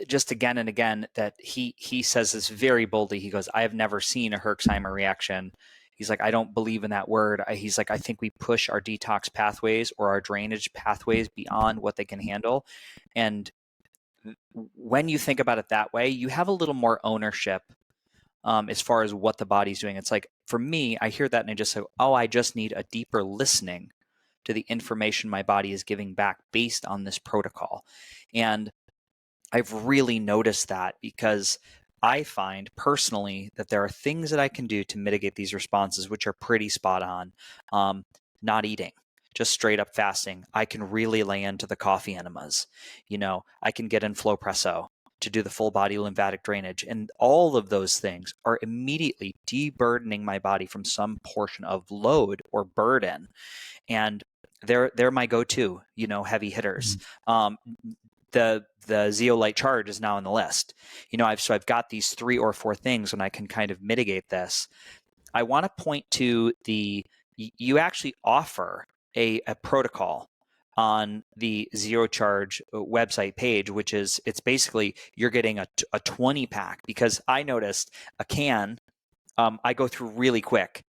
just again and again, that he says this very boldly. He goes, I have never seen a Herxheimer reaction. He's like, I don't believe in that word. He's like, I think we push our detox pathways or our drainage pathways beyond what they can handle. And when you think about it that way, you have a little more ownership as far as what the body's doing. It's like, for me, I hear that and I just say, oh, I just need a deeper listening to the information my body is giving back based on this protocol. And I've really noticed that, because I find personally that there are things that I can do to mitigate these responses, which are pretty spot on. Not eating, just straight up fasting. I can really lay into the coffee enemas. I can get in Flowpresso to do the full body lymphatic drainage. And all of those things are immediately deburdening my body from some portion of load or burden. And they're my go-to, heavy hitters. The zeolite charge is now on the list. I've got these 3 or 4 things when I can kind of mitigate this. I want to point to you actually offer a protocol on the Zero Charge website page, which is, it's basically you're getting a 20 pack, because I noticed a can I go through really quick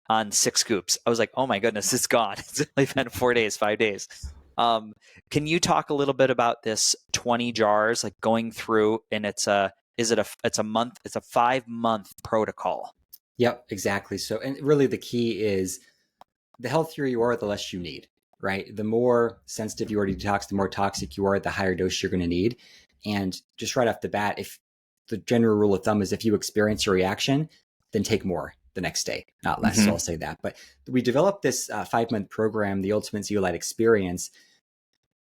on 6 scoops. I was like, oh my goodness, it's gone. It's only been 4 days, 5 days. Can you talk a little bit about this 20 jars, like going through, and it's a 5-month protocol?
Yep, exactly. So, and really the key is, the healthier you are, the less you need, right? The more sensitive you are to detox, the more toxic you are, the higher dose you're going to need. And just right off the bat, if the general rule of thumb is if you experience a reaction, then take more the next day, not less. So I'll say that. But we developed this 5-month program, the Ultimate Zeolite Experience,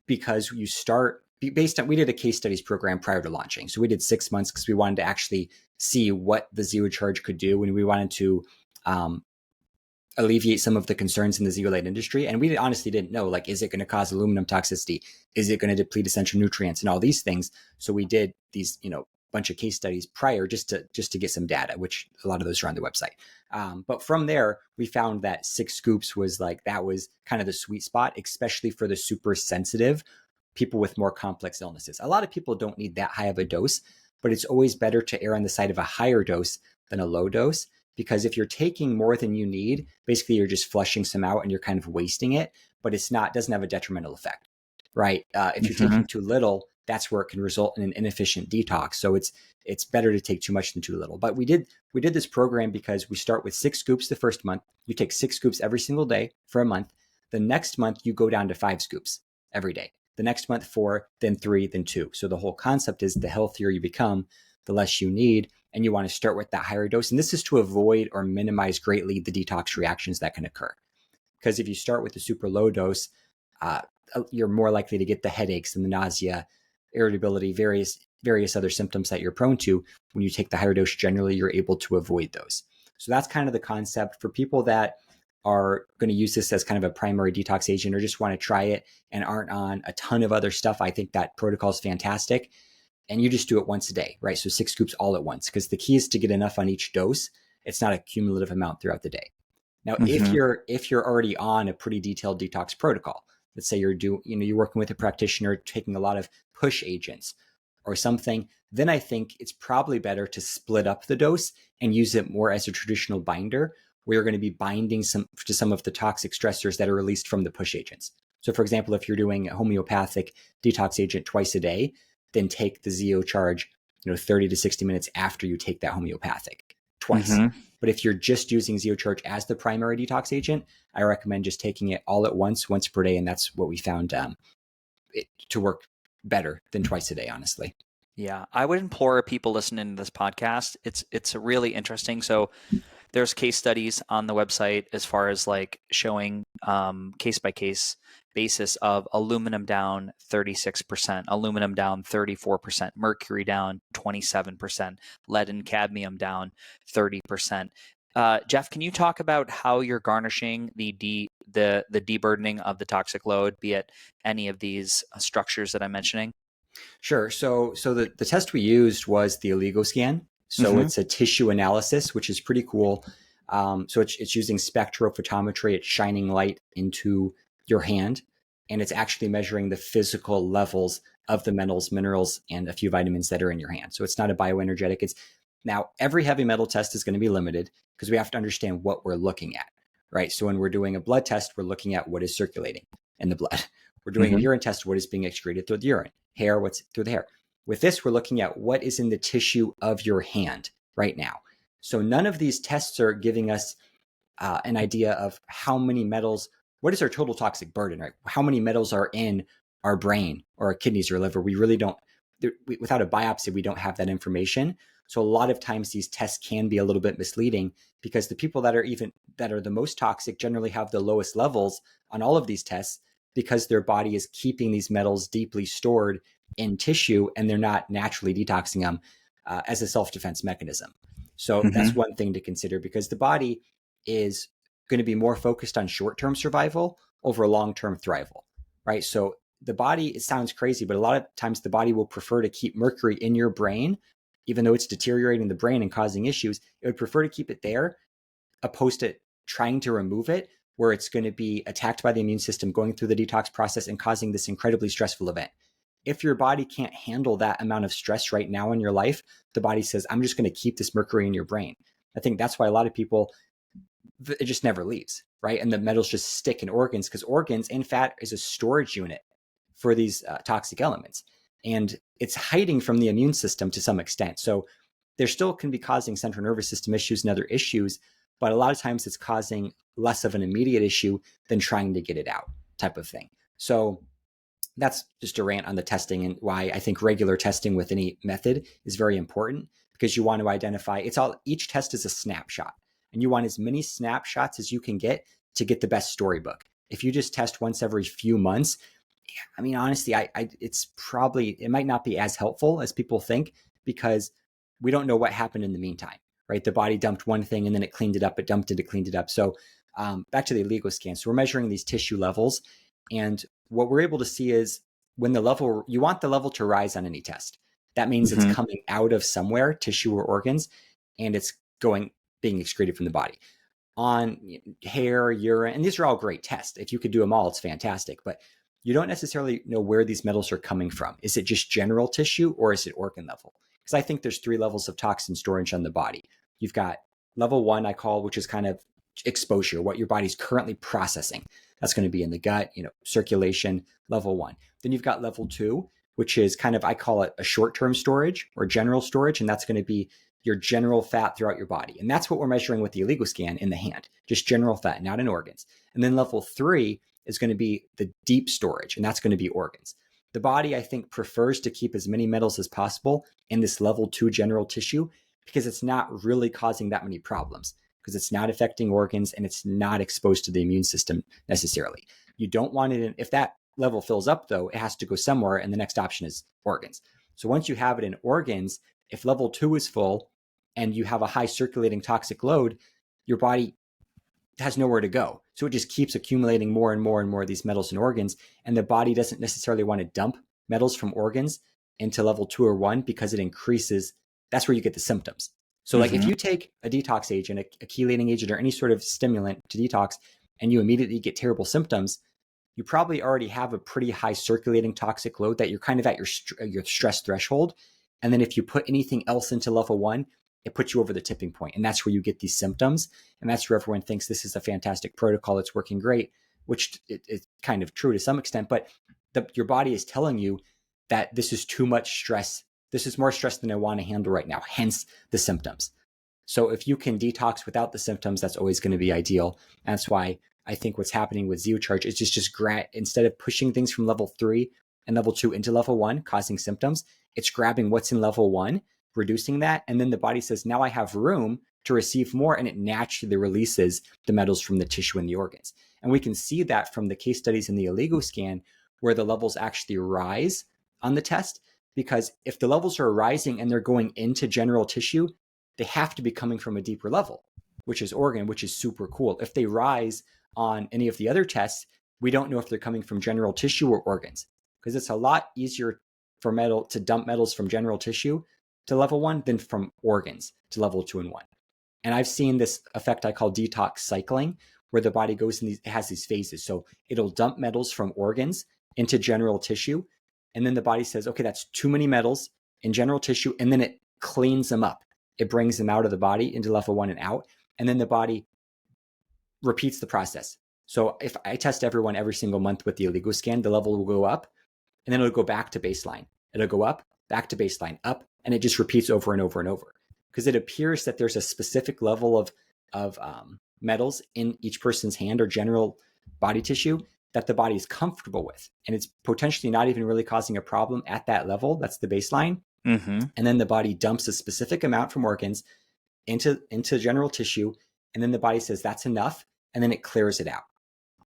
because you start based on, we did a case studies program prior to launching. So we did 6 months because we wanted to actually see what the Zero Charge could do, and we wanted to alleviate some of the concerns in the zeolite industry. And we honestly didn't know, like, is it going to cause aluminum toxicity? Is it going to deplete essential nutrients and all these things? So we did these, bunch of case studies prior just to get some data, which a lot of those are on the website. But from there, we found that 6 scoops was that was kind of the sweet spot, especially for the super sensitive people with more complex illnesses. A lot of people don't need that high of a dose, but it's always better to err on the side of a higher dose than a low dose. Because if you're taking more than you need, basically you're just flushing some out and you're kind of wasting it, but doesn't have a detrimental effect. right? If you're taking too little, that's where it can result in an inefficient detox. So it's better to take too much than too little. But we did this program because we start with 6 scoops the first month. You take 6 scoops every single day for a month. The next month, you go down to 5 scoops every day. The next month, 4, then 3, then 2. So the whole concept is the healthier you become, the less you need. And you want to start with that higher dose. And this is to avoid or minimize greatly the detox reactions that can occur. Because if you start with a super low dose, you're more likely to get the headaches and the nausea, irritability, various other symptoms that you're prone to. When you take the higher dose, generally you're able to avoid those. So that's kind of the concept for people that are going to use this as kind of a primary detox agent or just want to try it and aren't on a ton of other stuff. I think that protocol is fantastic. And you just do it once a day, right? So 6 scoops all at once, because the key is to get enough on each dose. It's not a cumulative amount throughout the day. Now, if you're already on a pretty detailed detox protocol, let's say you're working with a practitioner taking a lot of push agents or something, then I think it's probably better to split up the dose and use it more as a traditional binder, where you're going to be binding to some of the toxic stressors that are released from the push agents. So for example, if you're doing a homeopathic detox agent twice a day, then take the Zeo charge, 30 to 60 minutes after you take that homeopathic twice. But if you're just using Zeo charge as the primary detox agent, I recommend just taking it all at once per day. And that's what we found it to work better than twice a day, honestly.
Yeah, I would implore people listening to this podcast. It's really interesting. So there's case studies on the website as far as like showing case by case basis of aluminum down 36%, aluminum down 34%, mercury down 27%, lead and cadmium down 30%. Jeff, can you talk about how you're garnishing the deburdening of the toxic load, be it any of these structures that I'm mentioning?
Sure. So the test we used was the Oligoscan. So it's a tissue analysis, which is pretty cool. So it's using spectrophotometry. It's shining light into your hand, and it's actually measuring the physical levels of the metals, minerals, and a few vitamins that are in your hand. So it's not a bioenergetic. Now, every heavy metal test is going to be limited because we have to understand what we're looking at, right? So when we're doing a blood test, we're looking at what is circulating in the blood. We're doing a urine test, what is being excreted through the urine. Hair, what's through the hair. With this, we're looking at what is in the tissue of your hand right now. So none of these tests are giving us an idea of how many metals, what is our total toxic burden, right? How many metals are in our brain or our kidneys or liver? We really don't, without a biopsy, we don't have that information. So a lot of times these tests can be a little bit misleading because the people that are the most toxic generally have the lowest levels on all of these tests because their body is keeping these metals deeply stored in tissue and they're not naturally detoxing them as a self-defense mechanism. So that's one thing to consider because the body is going to be more focused on short-term survival over long-term thrival, right? So the body, it sounds crazy, but a lot of times the body will prefer to keep mercury in your brain, even though it's deteriorating the brain and causing issues. It would prefer to keep it there opposed to trying to remove it, where it's going to be attacked by the immune system, going through the detox process and causing this incredibly stressful event. If your body can't handle that amount of stress right now in your life, the body says, I'm just going to keep this mercury in your brain. I think that's why a lot of people, it just never leaves, right? And the metals just stick in organs because organs and fat is a storage unit for these toxic elements. And it's hiding from the immune system to some extent. So there still can be causing central nervous system issues and other issues, but a lot of times it's causing less of an immediate issue than trying to get it out type of thing. So that's just a rant on the testing and why I think regular testing with any method is very important because you want to identify, each test is a snapshot and you want as many snapshots as you can get to get the best storybook. If you just test once every few months, I mean, honestly, it might not be as helpful as people think because we don't know what happened in the meantime, right? The body dumped one thing and then it cleaned it up, it dumped it, it cleaned it up. So back to the Oligoscan. So we're measuring these tissue levels. And what we're able to see is when you want the level to rise on any test. That means it's coming out of somewhere, tissue or organs, and it's being excreted from the body. On hair, urine, and these are all great tests. If you could do them all, it's fantastic. But you don't necessarily know where these metals are coming from. Is it just general tissue or is it organ level? Because I think there's 3 levels of toxin storage on the body. You've got level 1, I call, which is kind of exposure, what your body's currently processing. That's going to be in the gut, circulation, level 1. Then you've got level 2, which is kind of, I call it a short-term storage or general storage. And that's going to be your general fat throughout your body. And that's what we're measuring with the illegal scan in the hand, just general fat, not in organs. And then level 3 is going to be the deep storage, and that's going to be organs. The body, I think, prefers to keep as many metals as possible in this level 2 general tissue because it's not really causing that many problems, because it's not affecting organs and it's not exposed to the immune system necessarily. You don't want it in, if that level fills up though, it has to go somewhere, and the next option is organs. So once you have it in organs, if level 2 is full and you have a high circulating toxic load, your body has nowhere to go. So it just keeps accumulating more and more and more of these metals in organs. And the body doesn't necessarily want to dump metals from organs into level 2 or 1 because it increases. That's where you get the symptoms. So like if you take a detox agent, a chelating agent, or any sort of stimulant to detox, and you immediately get terrible symptoms, you probably already have a pretty high circulating toxic load that you're kind of at your stress threshold. And then if you put anything else into level 1, it puts you over the tipping point. And that's where you get these symptoms. And that's where everyone thinks this is a fantastic protocol. It's working great, which is kind of true to some extent. But your body is telling you that this is too much stress. This is more stress than I want to handle right now, hence the symptoms. So if you can detox without the symptoms, that's always going to be ideal. And that's why I think what's happening with Zeocharge is just instead of pushing things from level 3 and level 2 into level 1, causing symptoms, it's grabbing what's in level 1, reducing that. And then the body says, now I have room to receive more. And it naturally releases the metals from the tissue and the organs. And we can see that from the case studies in the Oligo scan, where the levels actually rise on the test. Because if the levels are rising and they're going into general tissue, they have to be coming from a deeper level, which is organ, which is super cool. If they rise on any of the other tests, we don't know if they're coming from general tissue or organs, because it's a lot easier for metal to dump metals from general tissue to level 1 than from organs to level 2 and 1. And I've seen this effect I call detox cycling, where the body goes in it has these phases. So it'll dump metals from organs into general tissue. And then the body says, okay, that's too many metals in general tissue. And then it cleans them up. It brings them out of the body into level 1 and out. And then the body repeats the process. So if I test everyone every single month with the Oligo scan, the level will go up and then it'll go back to baseline. It'll go up, back to baseline, up, and it just repeats over and over and over. Because it appears that there's a specific level of metals in each person's hand or general body tissue that the body is comfortable with. And it's potentially not even really causing a problem at that level. That's the baseline. And then the body dumps a specific amount from organs into general tissue. And then the body says, that's enough. And then it clears it out.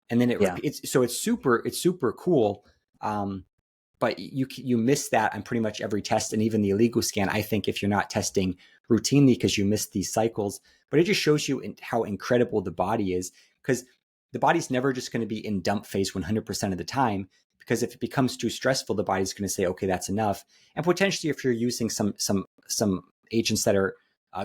And then it repeats. So it's super cool. But you miss that on pretty much every test. And even the Oligo scan, I think, if you're not testing routinely, because you miss these cycles. But it just shows you how incredible the body is, because the body's never just going to be in dump phase 100% of the time, because if it becomes too stressful, the body's going to say, okay, that's enough. And potentially if you're using some agents that are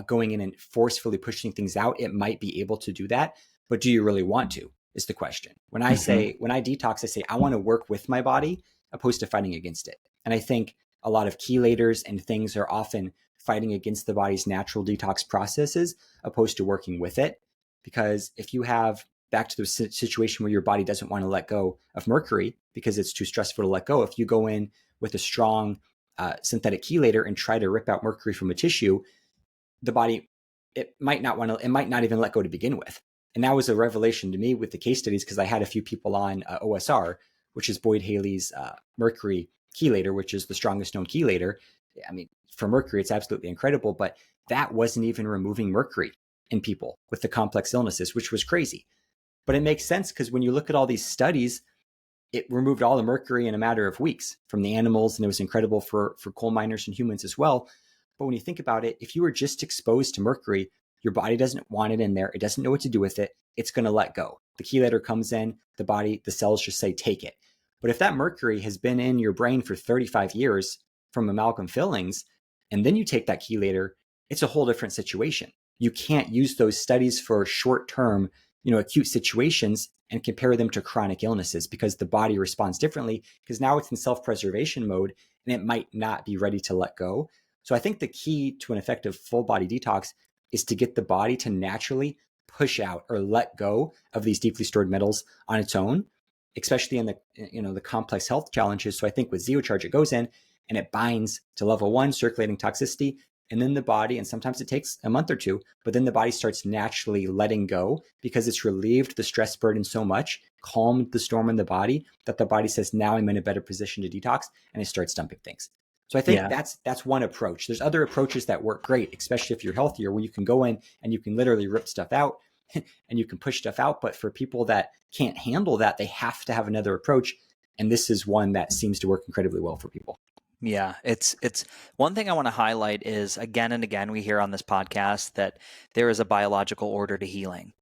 going in and forcefully pushing things out, it might be able to do that. But do you really want to, is the question. When I detox, I say, I want to work with my body opposed to fighting against it. And I think a lot of chelators and things are often fighting against the body's natural detox processes opposed to working with it. Because if you have, back to the situation where your body doesn't want to let go of mercury because it's too stressful to let go, if you go in with a strong synthetic chelator and try to rip out mercury from a tissue, the body, it might not even let go to begin with. And that was a revelation to me with the case studies, because I had a few people on OSR, which is Boyd Haley's mercury chelator, which is the strongest known chelator. I mean, for mercury, it's absolutely incredible, but that wasn't even removing mercury in people with the complex illnesses, which was crazy. But it makes sense, because when you look at all these studies, it removed all the mercury in a matter of weeks from the animals, and it was incredible for coal miners and humans as well. But when you think about it, if you were just exposed to mercury, your body doesn't want it in there. It doesn't know what to do with it. It's going to let go. The chelator comes in, the cells just say, take it. But if that mercury has been in your brain for 35 years from amalgam fillings, and then you take that chelator, it's a whole different situation. You can't use those studies for short-term, acute situations and compare them to chronic illnesses, because the body responds differently, because now it's in self-preservation mode and it might not be ready to let go. So I think the key to an effective full body detox is to get the body to naturally push out or let go of these deeply stored metals on its own, especially in the complex health challenges. So I think with Zeocharge, it goes in and it binds to level 1 circulating toxicity, and then the body, and sometimes it takes a month or two, but then the body starts naturally letting go because it's relieved the stress burden so much, calmed the storm in the body, that the body says, now I'm in a better position to detox, and it starts dumping things. So I think that's one approach. There's other approaches that work great, especially if you're healthier, where you can go in and you can literally rip stuff out and you can push stuff out. But for people that can't handle that, they have to have another approach. And this is one that seems to work incredibly well for people.
Yeah, it's one thing I want to highlight is, again and again, we hear on this podcast that there is a biological order to healing.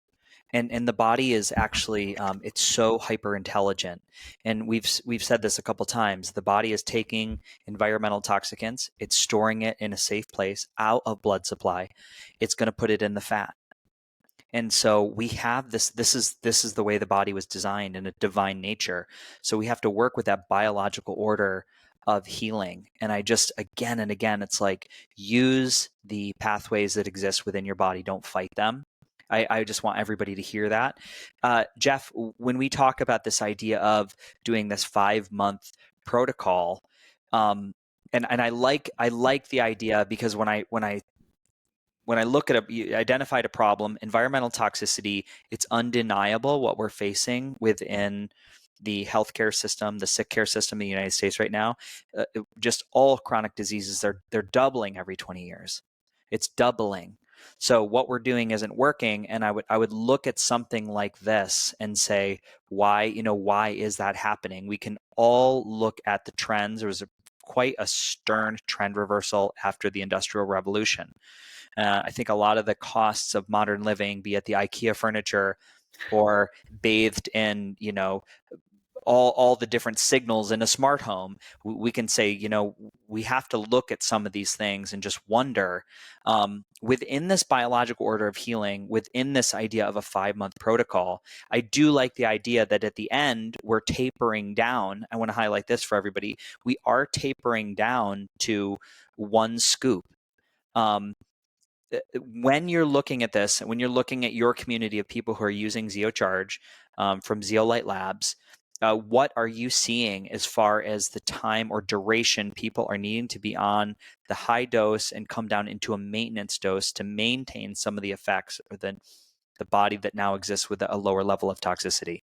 And the body is actually it's so hyper intelligent, and we've said this a couple times. The body is taking environmental toxicants, it's storing it in a safe place out of blood supply. It's going to put it in the fat, and so we have this. This is the way the body was designed in a divine nature. So we have to work with that biological order of healing. And I just, again and again, it's like, use the pathways that exist within your body. Don't fight them. I just want everybody to hear that. Jeff, when we talk about this idea of doing this 5-month protocol, and I like the idea, because when I look at you identified a problem, environmental toxicity, it's undeniable what we're facing within the healthcare system, the sick care system in the United States right now. Just all chronic diseases, they're doubling every 20 years. It's doubling. So what we're doing isn't working, and I would look at something like this and say, why is that happening? We can all look at the trends. There was quite a stern trend reversal after the Industrial Revolution. I think a lot of the costs of modern living, be it the IKEA furniture or bathed in, all the different signals in a smart home, we can say, we have to look at some of these things and just wonder, within this biological order of healing, within this idea of a 5-month protocol, I do like the idea that at the end, we're tapering down. I want to highlight this for everybody. We are tapering down to 1 scoop. When you're looking at this, when you're looking at your community of people who are using Zeocharge from Zeolite Labs, what are you seeing as far as the time or duration people are needing to be on the high dose and come down into a maintenance dose to maintain some of the effects or the body that now exists with a lower level of toxicity?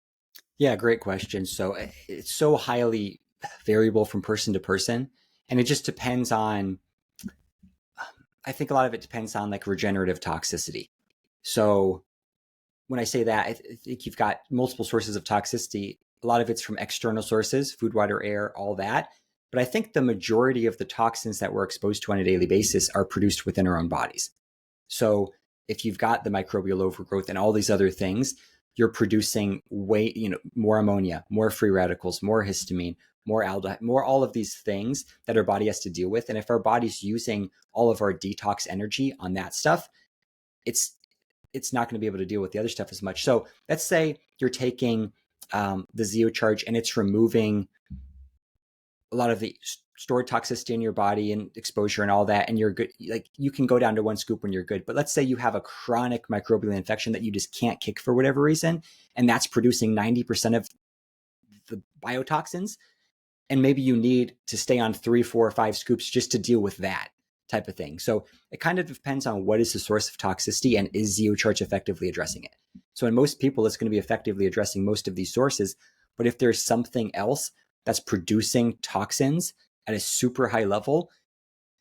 Yeah, great question. So it's so highly variable from person to person, and it just depends on, I think a lot of it depends on like regenerative toxicity. So when I say that, I think you've got multiple sources of toxicity. A lot of it's from external sources, food, water, air, all that. But I think the majority of the toxins that we're exposed to on a daily basis are produced within our own bodies. So if you've got the microbial overgrowth and all these other things, you're producing more ammonia, more free radicals, more histamine, more aldehyde, more all of these things that our body has to deal with. And if our body's using all of our detox energy on that stuff, it's not going to be able to deal with the other stuff as much. So let's say you're taking the Zeocharge and it's removing a lot of the stored toxicity in your body and exposure and all that, and you're good. Like, you can go down to 1 scoop when you're good. But let's say you have a chronic microbial infection that you just can't kick for whatever reason, and that's producing 90% of the biotoxins. And maybe you need to stay on 3, 4, or 5 scoops just to deal with that type of thing. So it kind of depends on what is the source of toxicity and is Zeocharge effectively addressing it. So in most people, it's going to be effectively addressing most of these sources. But if there's something else that's producing toxins at a super high level,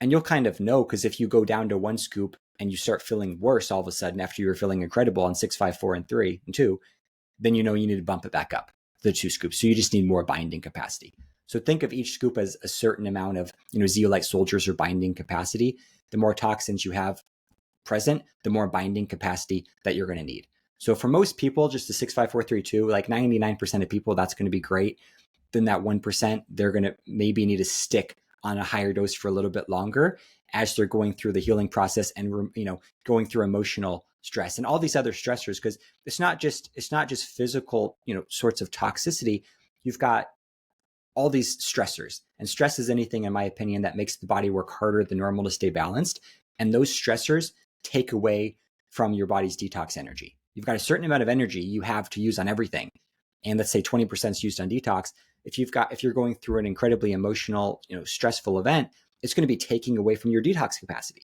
and you'll kind of know, because if you go down to 1 scoop and you start feeling worse all of a sudden after you were feeling incredible on 6, 5, 4, and 3, and 2, then you need to bump it back up the 2 scoops. So you just need more binding capacity. So think of each scoop as a certain amount of, zeolite soldiers or binding capacity. The more toxins you have present, the more binding capacity that you're going to need. So for most people, just the 6, 5, 4, 3, 2, like 99% of people, that's going to be great. Then that 1%, they're going to maybe need to stick on a higher dose for a little bit longer as they're going through the healing process and, going through emotional stress and all these other stressors. Because it's not just physical, sorts of toxicity. You've got all these stressors, and stress is anything, in my opinion, that makes the body work harder than normal to stay balanced. And those stressors take away from your body's detox energy. you've got a certain amount of energy you have to use on everything. And let's say 20% is used on detox. If you're going through an incredibly emotional, stressful event, it's going to be taking away from your detox capacity.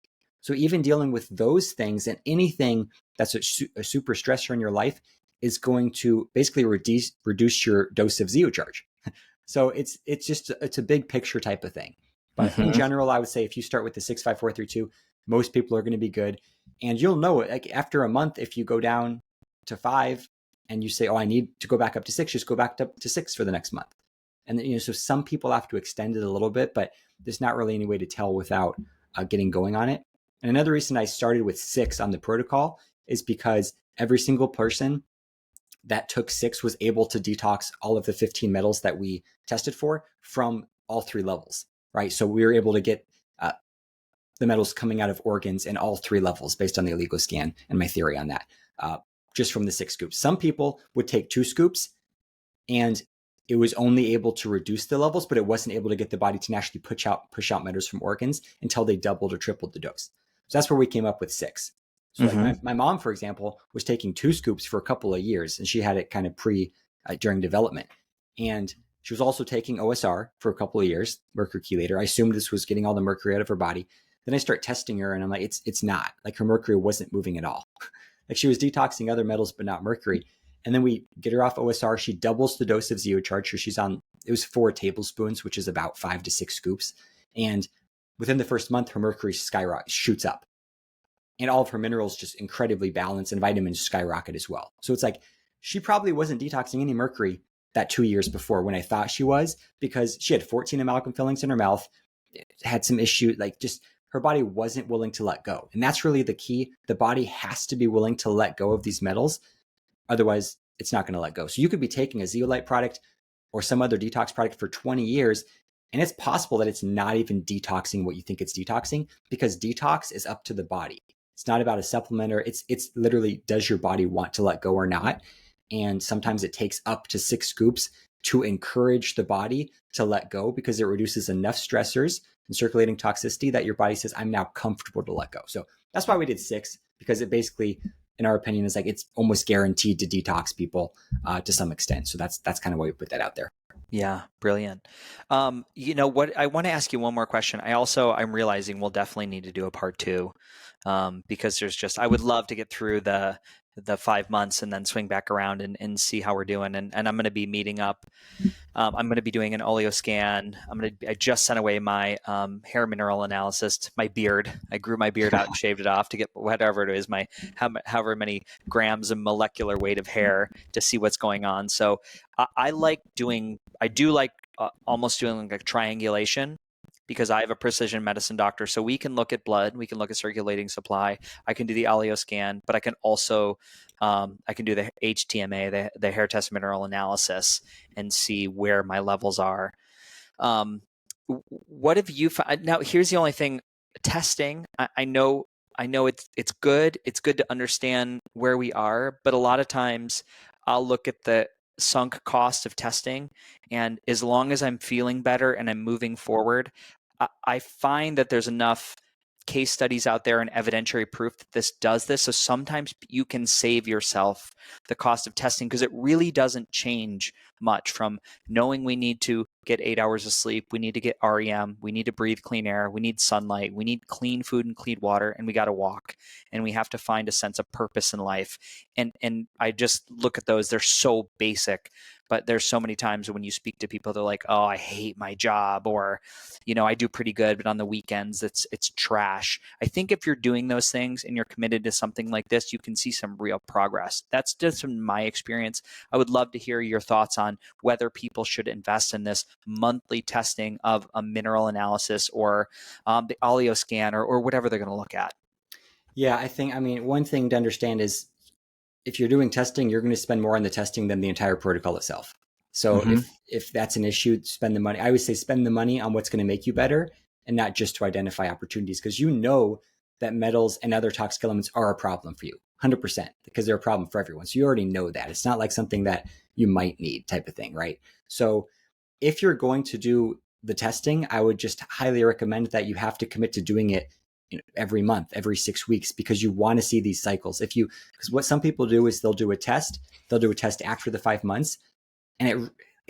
So even dealing with those things and anything that's a super stressor in your life is going to basically reduce your dose of zeocharge. So it's a big picture type of thing. But in general, I would say if you start with the 6-5-4-3-2, most people are going to be good. And you'll know it, like after a month, if you go down to 5 and you say, oh, I need to go back up to 6, just go back up to 6 for the next month. And so some people have to extend it a little bit, but there's not really any way to tell without getting going on it. And another reason I started with 6 on the protocol is because every single person that took 6 was able to detox all of the 15 metals that we tested for from all 3 levels, right? So we were able to get the metals coming out of organs in all 3 levels based on the illegal scan and my theory on that, just from the 6 scoops. Some people would take 2 scoops and it was only able to reduce the levels, but it wasn't able to get the body to naturally push out metals from organs until they doubled or tripled the dose. So that's where we came up with 6. So like my mom, for example, was taking 2 scoops for a couple of years, and she had it kind of during development. And she was also taking OSR for a couple of years, mercury chelator. I assumed this was getting all the mercury out of her body. Then I start testing her and I'm like, it's not. Like her mercury wasn't moving at all. Like she was detoxing other metals, but not mercury. And then we get her off OSR. She doubles the dose of zeocharge. So she's on, it was 4 tablespoons, which is about 5 to 6 scoops. And within the first month, her mercury shoots up. And all of her minerals just incredibly balanced and vitamins skyrocket as well. So it's like, she probably wasn't detoxing any mercury that 2 years before when I thought she was, because she had 14 amalgam fillings in her mouth, had some issue, like just her body wasn't willing to let go. And that's really the key. The body has to be willing to let go of these metals. Otherwise, it's not going to let go. So you could be taking a zeolite product or some other detox product for 20 years, and it's possible that it's not even detoxing what you think it's detoxing, because detox is up to the body. It's not about a supplement, or it's literally, does your body want to let go or not? And sometimes it takes up to 6 scoops to encourage the body to let go, because it reduces enough stressors and circulating toxicity that your body says, I'm now comfortable to let go. So that's why we did 6, because it basically, in our opinion, is like it's almost guaranteed to detox people to some extent. So that's kind of why we put that out there.
Yeah, brilliant. What I want to ask you one more question. I'm realizing we'll definitely need to do a part 2, because I would love to get through the 5 months and then swing back around and see how we're doing. And I'm going to be meeting up. I'm going to be doing an oleo scan. I just sent away my hair mineral analysis, my beard. I grew my beard out and shaved it off to get whatever it is, however many grams of molecular weight of hair, to see what's going on. So I do like almost doing like triangulation, because I have a precision medicine doctor. So we can look at blood, we can look at circulating supply. I can do the oleo scan, but I can also I can do the HTMA, the hair test mineral analysis, and see where my levels are. What have you found? Now, here's the only thing: testing. I know it's good. It's good to understand where we are, but a lot of times I'll look at the sunk cost of testing, and as long as I'm feeling better and I'm moving forward, I find that there's enough case studies out there and evidentiary proof that this does this. So sometimes you can save yourself the cost of testing, because it really doesn't change much from knowing we need to get 8 hours of sleep, we need to get REM, we need to breathe clean air, we need sunlight, we need clean food and clean water, and we got to walk, and we have to find a sense of purpose in life. And I just look at those, they're so basic, but there's so many times when you speak to people, they're like, oh, I hate my job, or, I do pretty good, but on the weekends it's trash. I think if you're doing those things and you're committed to something like this, you can see some real progress. That's just from my experience. I would love to hear your thoughts on whether people should invest in this monthly testing of a mineral analysis, or the oleo scan, or whatever they're going to look at.
Yeah, one thing to understand is, if you're doing testing, you're going to spend more on the testing than the entire protocol itself. So if that's an issue, spend the money. I would say spend the money on what's going to make you better, and not just to identify opportunities, because that metals and other toxic elements are a problem for you, 100%, because they're a problem for everyone. So you already know that. It's not like something that you might need type of thing, right? So if you're going to do the testing, I would just highly recommend that you have to commit to doing it every month, every 6 weeks, because you want to see these cycles. Because what some people do is they'll do a test after the 5 months, and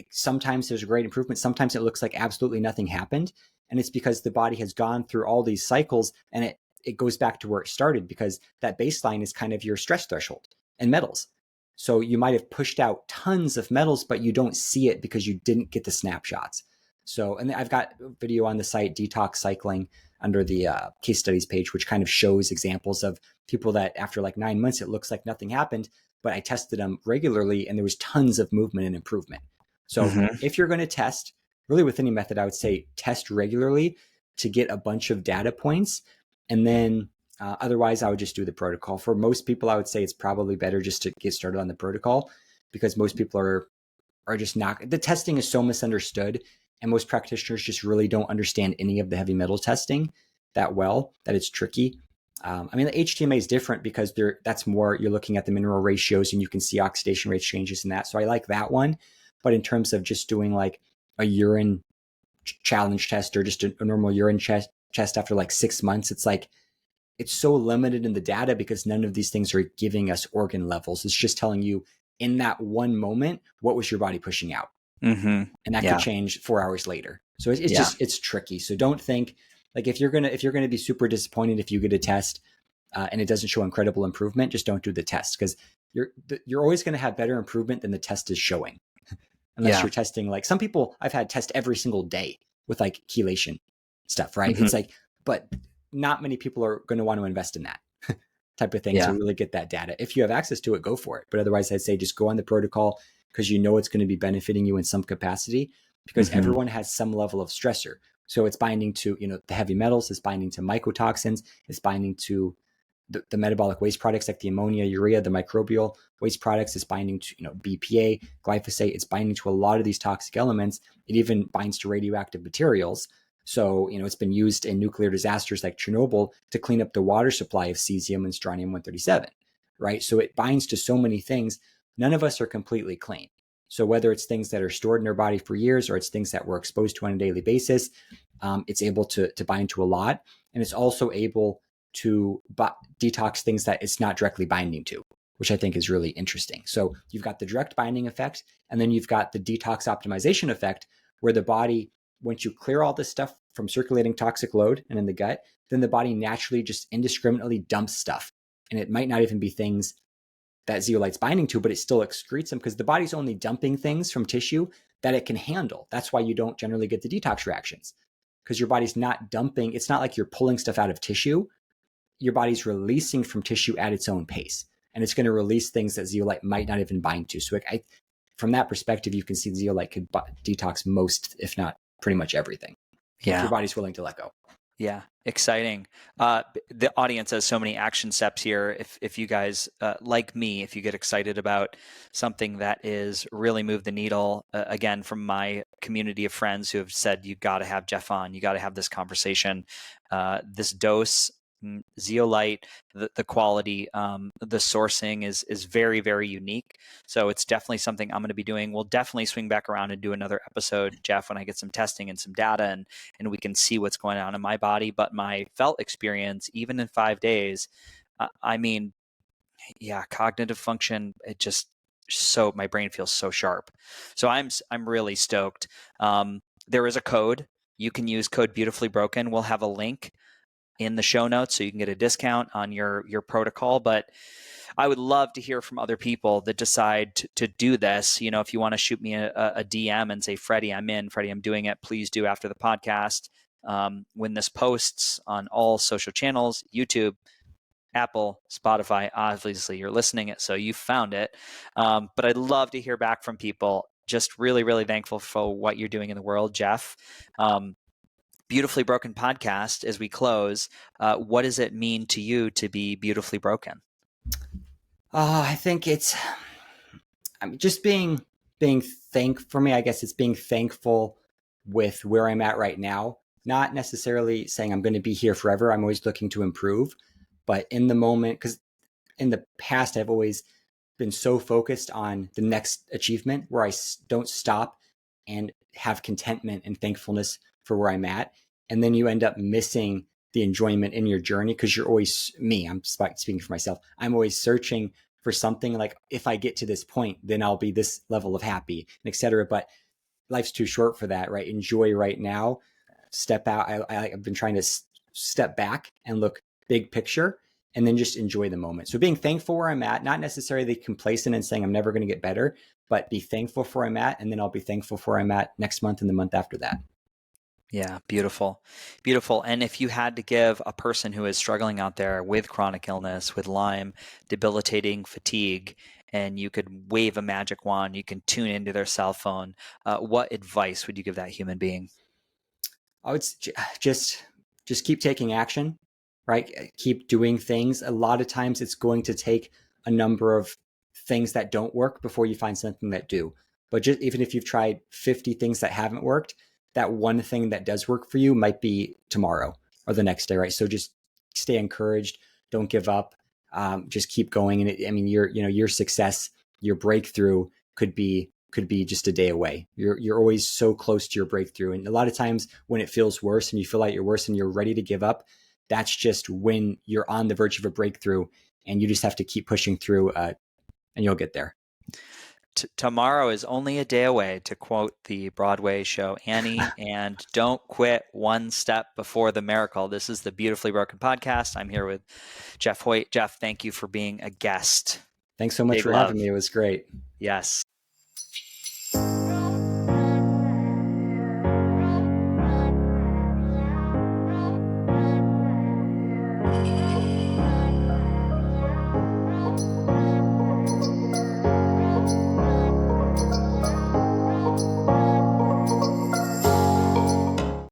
sometimes there's a great improvement. Sometimes it looks like absolutely nothing happened. And it's because the body has gone through all these cycles, and it goes back to where it started, because that baseline is kind of your stress threshold and metals. So you might have pushed out tons of metals, but you don't see it because you didn't get the snapshots. So, and I've got a video on the site, Detox Cycling, under the case studies page, which kind of shows examples of people that after like 9 months, it looks like nothing happened, but I tested them regularly and there was tons of movement and improvement. So if you're going to test, really with any method, I would say test regularly to get a bunch of data points. And then otherwise, I would just do the protocol. For most people, I would say it's probably better just to get started on the protocol, because most people are just not, the testing is so misunderstood. And most practitioners just really don't understand any of the heavy metal testing that well, that it's tricky. I mean, the HTMA is different because that's more, you're looking at the mineral ratios and you can see oxidation rate changes in that. So I like that one. But in terms of just doing like a urine challenge test or just a normal urine test after like 6 months, it's like, it's so limited in the data because none of these things are giving us organ levels. It's just telling you in that one moment, what was your body pushing out? And that could change 4 hours later. So it's just, it's tricky. So don't think like if you're going to be super disappointed if you get a test and it doesn't show incredible improvement, just don't do the test, because you're always going to have better improvement than the test is showing. Unless you're testing, like some people I've had test every single day with like chelation stuff, right? It's like, but not many people are going to want to invest in that type of thing to really get that data. If you have access to it, go for it. But otherwise, I'd say just go on the protocol, because you know it's going to be benefiting you in some capacity, because everyone has some level of stressor. So it's binding to, the heavy metals, it's binding to mycotoxins, it's binding to the metabolic waste products like the ammonia, urea, the microbial waste products, it's binding to, BPA, glyphosate, it's binding to a lot of these toxic elements. It even binds to radioactive materials. So, it's been used in nuclear disasters like Chernobyl to clean up the water supply of cesium and strontium-137, right? So it binds to so many things. None of us are completely clean. So whether it's things that are stored in our body for years or it's things that we're exposed to on a daily basis, it's able to bind to a lot. And it's also able to detox things that it's not directly binding to, which I think is really interesting. So you've got the direct binding effect, and then you've got the detox optimization effect, where the body, once you clear all this stuff from circulating toxic load and in the gut, then the body naturally just indiscriminately dumps stuff. And it might not even be things that zeolite's binding to, but it still excretes them, because the body's only dumping things from tissue that it can handle. That's why you don't generally get the detox reactions, because your body's not dumping. It's not like you're pulling stuff out of tissue. Your body's releasing from tissue at its own pace, and it's going to release things that zeolite might not even bind to. So from that perspective, you can see zeolite could detox most, if not pretty much everything, if your body's willing to let go.
Yeah, exciting. The audience has so many action steps here. If you guys, like me, if you get excited about something that is really move the needle, again, from my community of friends who have said, you got to have Jeff on, you got to have this conversation, this dose, zeolite, the quality, the sourcing is very, very unique. So it's definitely something I'm going to be doing. We'll definitely swing back around and do another episode, Jeff, when I get some testing and some data and we can see what's going on in my body. But my felt experience, even in 5 days, cognitive function, my brain feels so sharp. So I'm really stoked. There is a code. You can use code Beautifully Broken. We'll have a link in the show notes so you can get a discount on your protocol. But I would love to hear from other people that decide to do this. If you want to shoot me a DM and say, Freddie, I'm in. Freddie, I'm doing it. Please do after the podcast. When this posts on all social channels, YouTube, Apple, Spotify, obviously you're listening it, so you found it. But I'd love to hear back from people. Just really, really thankful for what you're doing in the world, Jeff. Beautifully Broken podcast, as we close, what does it mean to you to be beautifully broken?
I think it's just being for me, I guess it's being thankful with where I'm at right now. Not necessarily saying I'm going to be here forever. I'm always looking to improve. But in the moment, because in the past, I've always been so focused on the next achievement where I don't stop and have contentment and thankfulness for where I'm at. And then you end up missing the enjoyment in your journey, because you're always I'm speaking for myself. I'm always searching for something like, if I get to this point, then I'll be this level of happy, and et cetera. But life's too short for that, right? Enjoy right now. Step out. I've been trying to step back and look big picture, and then just enjoy the moment. So being thankful where I'm at, not necessarily complacent and saying I'm never going to get better, but be thankful for where I'm at, and then I'll be thankful for where I'm at next month and the month after that.
Yeah, beautiful. Beautiful. And if you had to give a person who is struggling out there with chronic illness, with Lyme, debilitating fatigue, and you could wave a magic wand, you can tune into their cell phone, what advice would you give that human being?
I would just keep taking action, right? Keep doing things. A lot of times it's going to take a number of things that don't work before you find something that do. But just even if you've tried 50 things that haven't worked, that one thing that does work for you might be tomorrow or the next day, right? So just stay encouraged. Don't give up. Just keep going. And your success, your breakthrough could be just a day away. You're always so close to your breakthrough. And a lot of times when it feels worse and you feel like you're worse and you're ready to give up, that's just when you're on the verge of a breakthrough, and you just have to keep pushing through, and you'll get there.
Tomorrow is only a day away, to quote the Broadway show Annie, and don't quit one step before the miracle. This is the Beautifully Broken podcast. I'm here with Jeff Hoyt. Jeff, thank you for being a guest.
Thanks so much for having me. It was great.
Yes.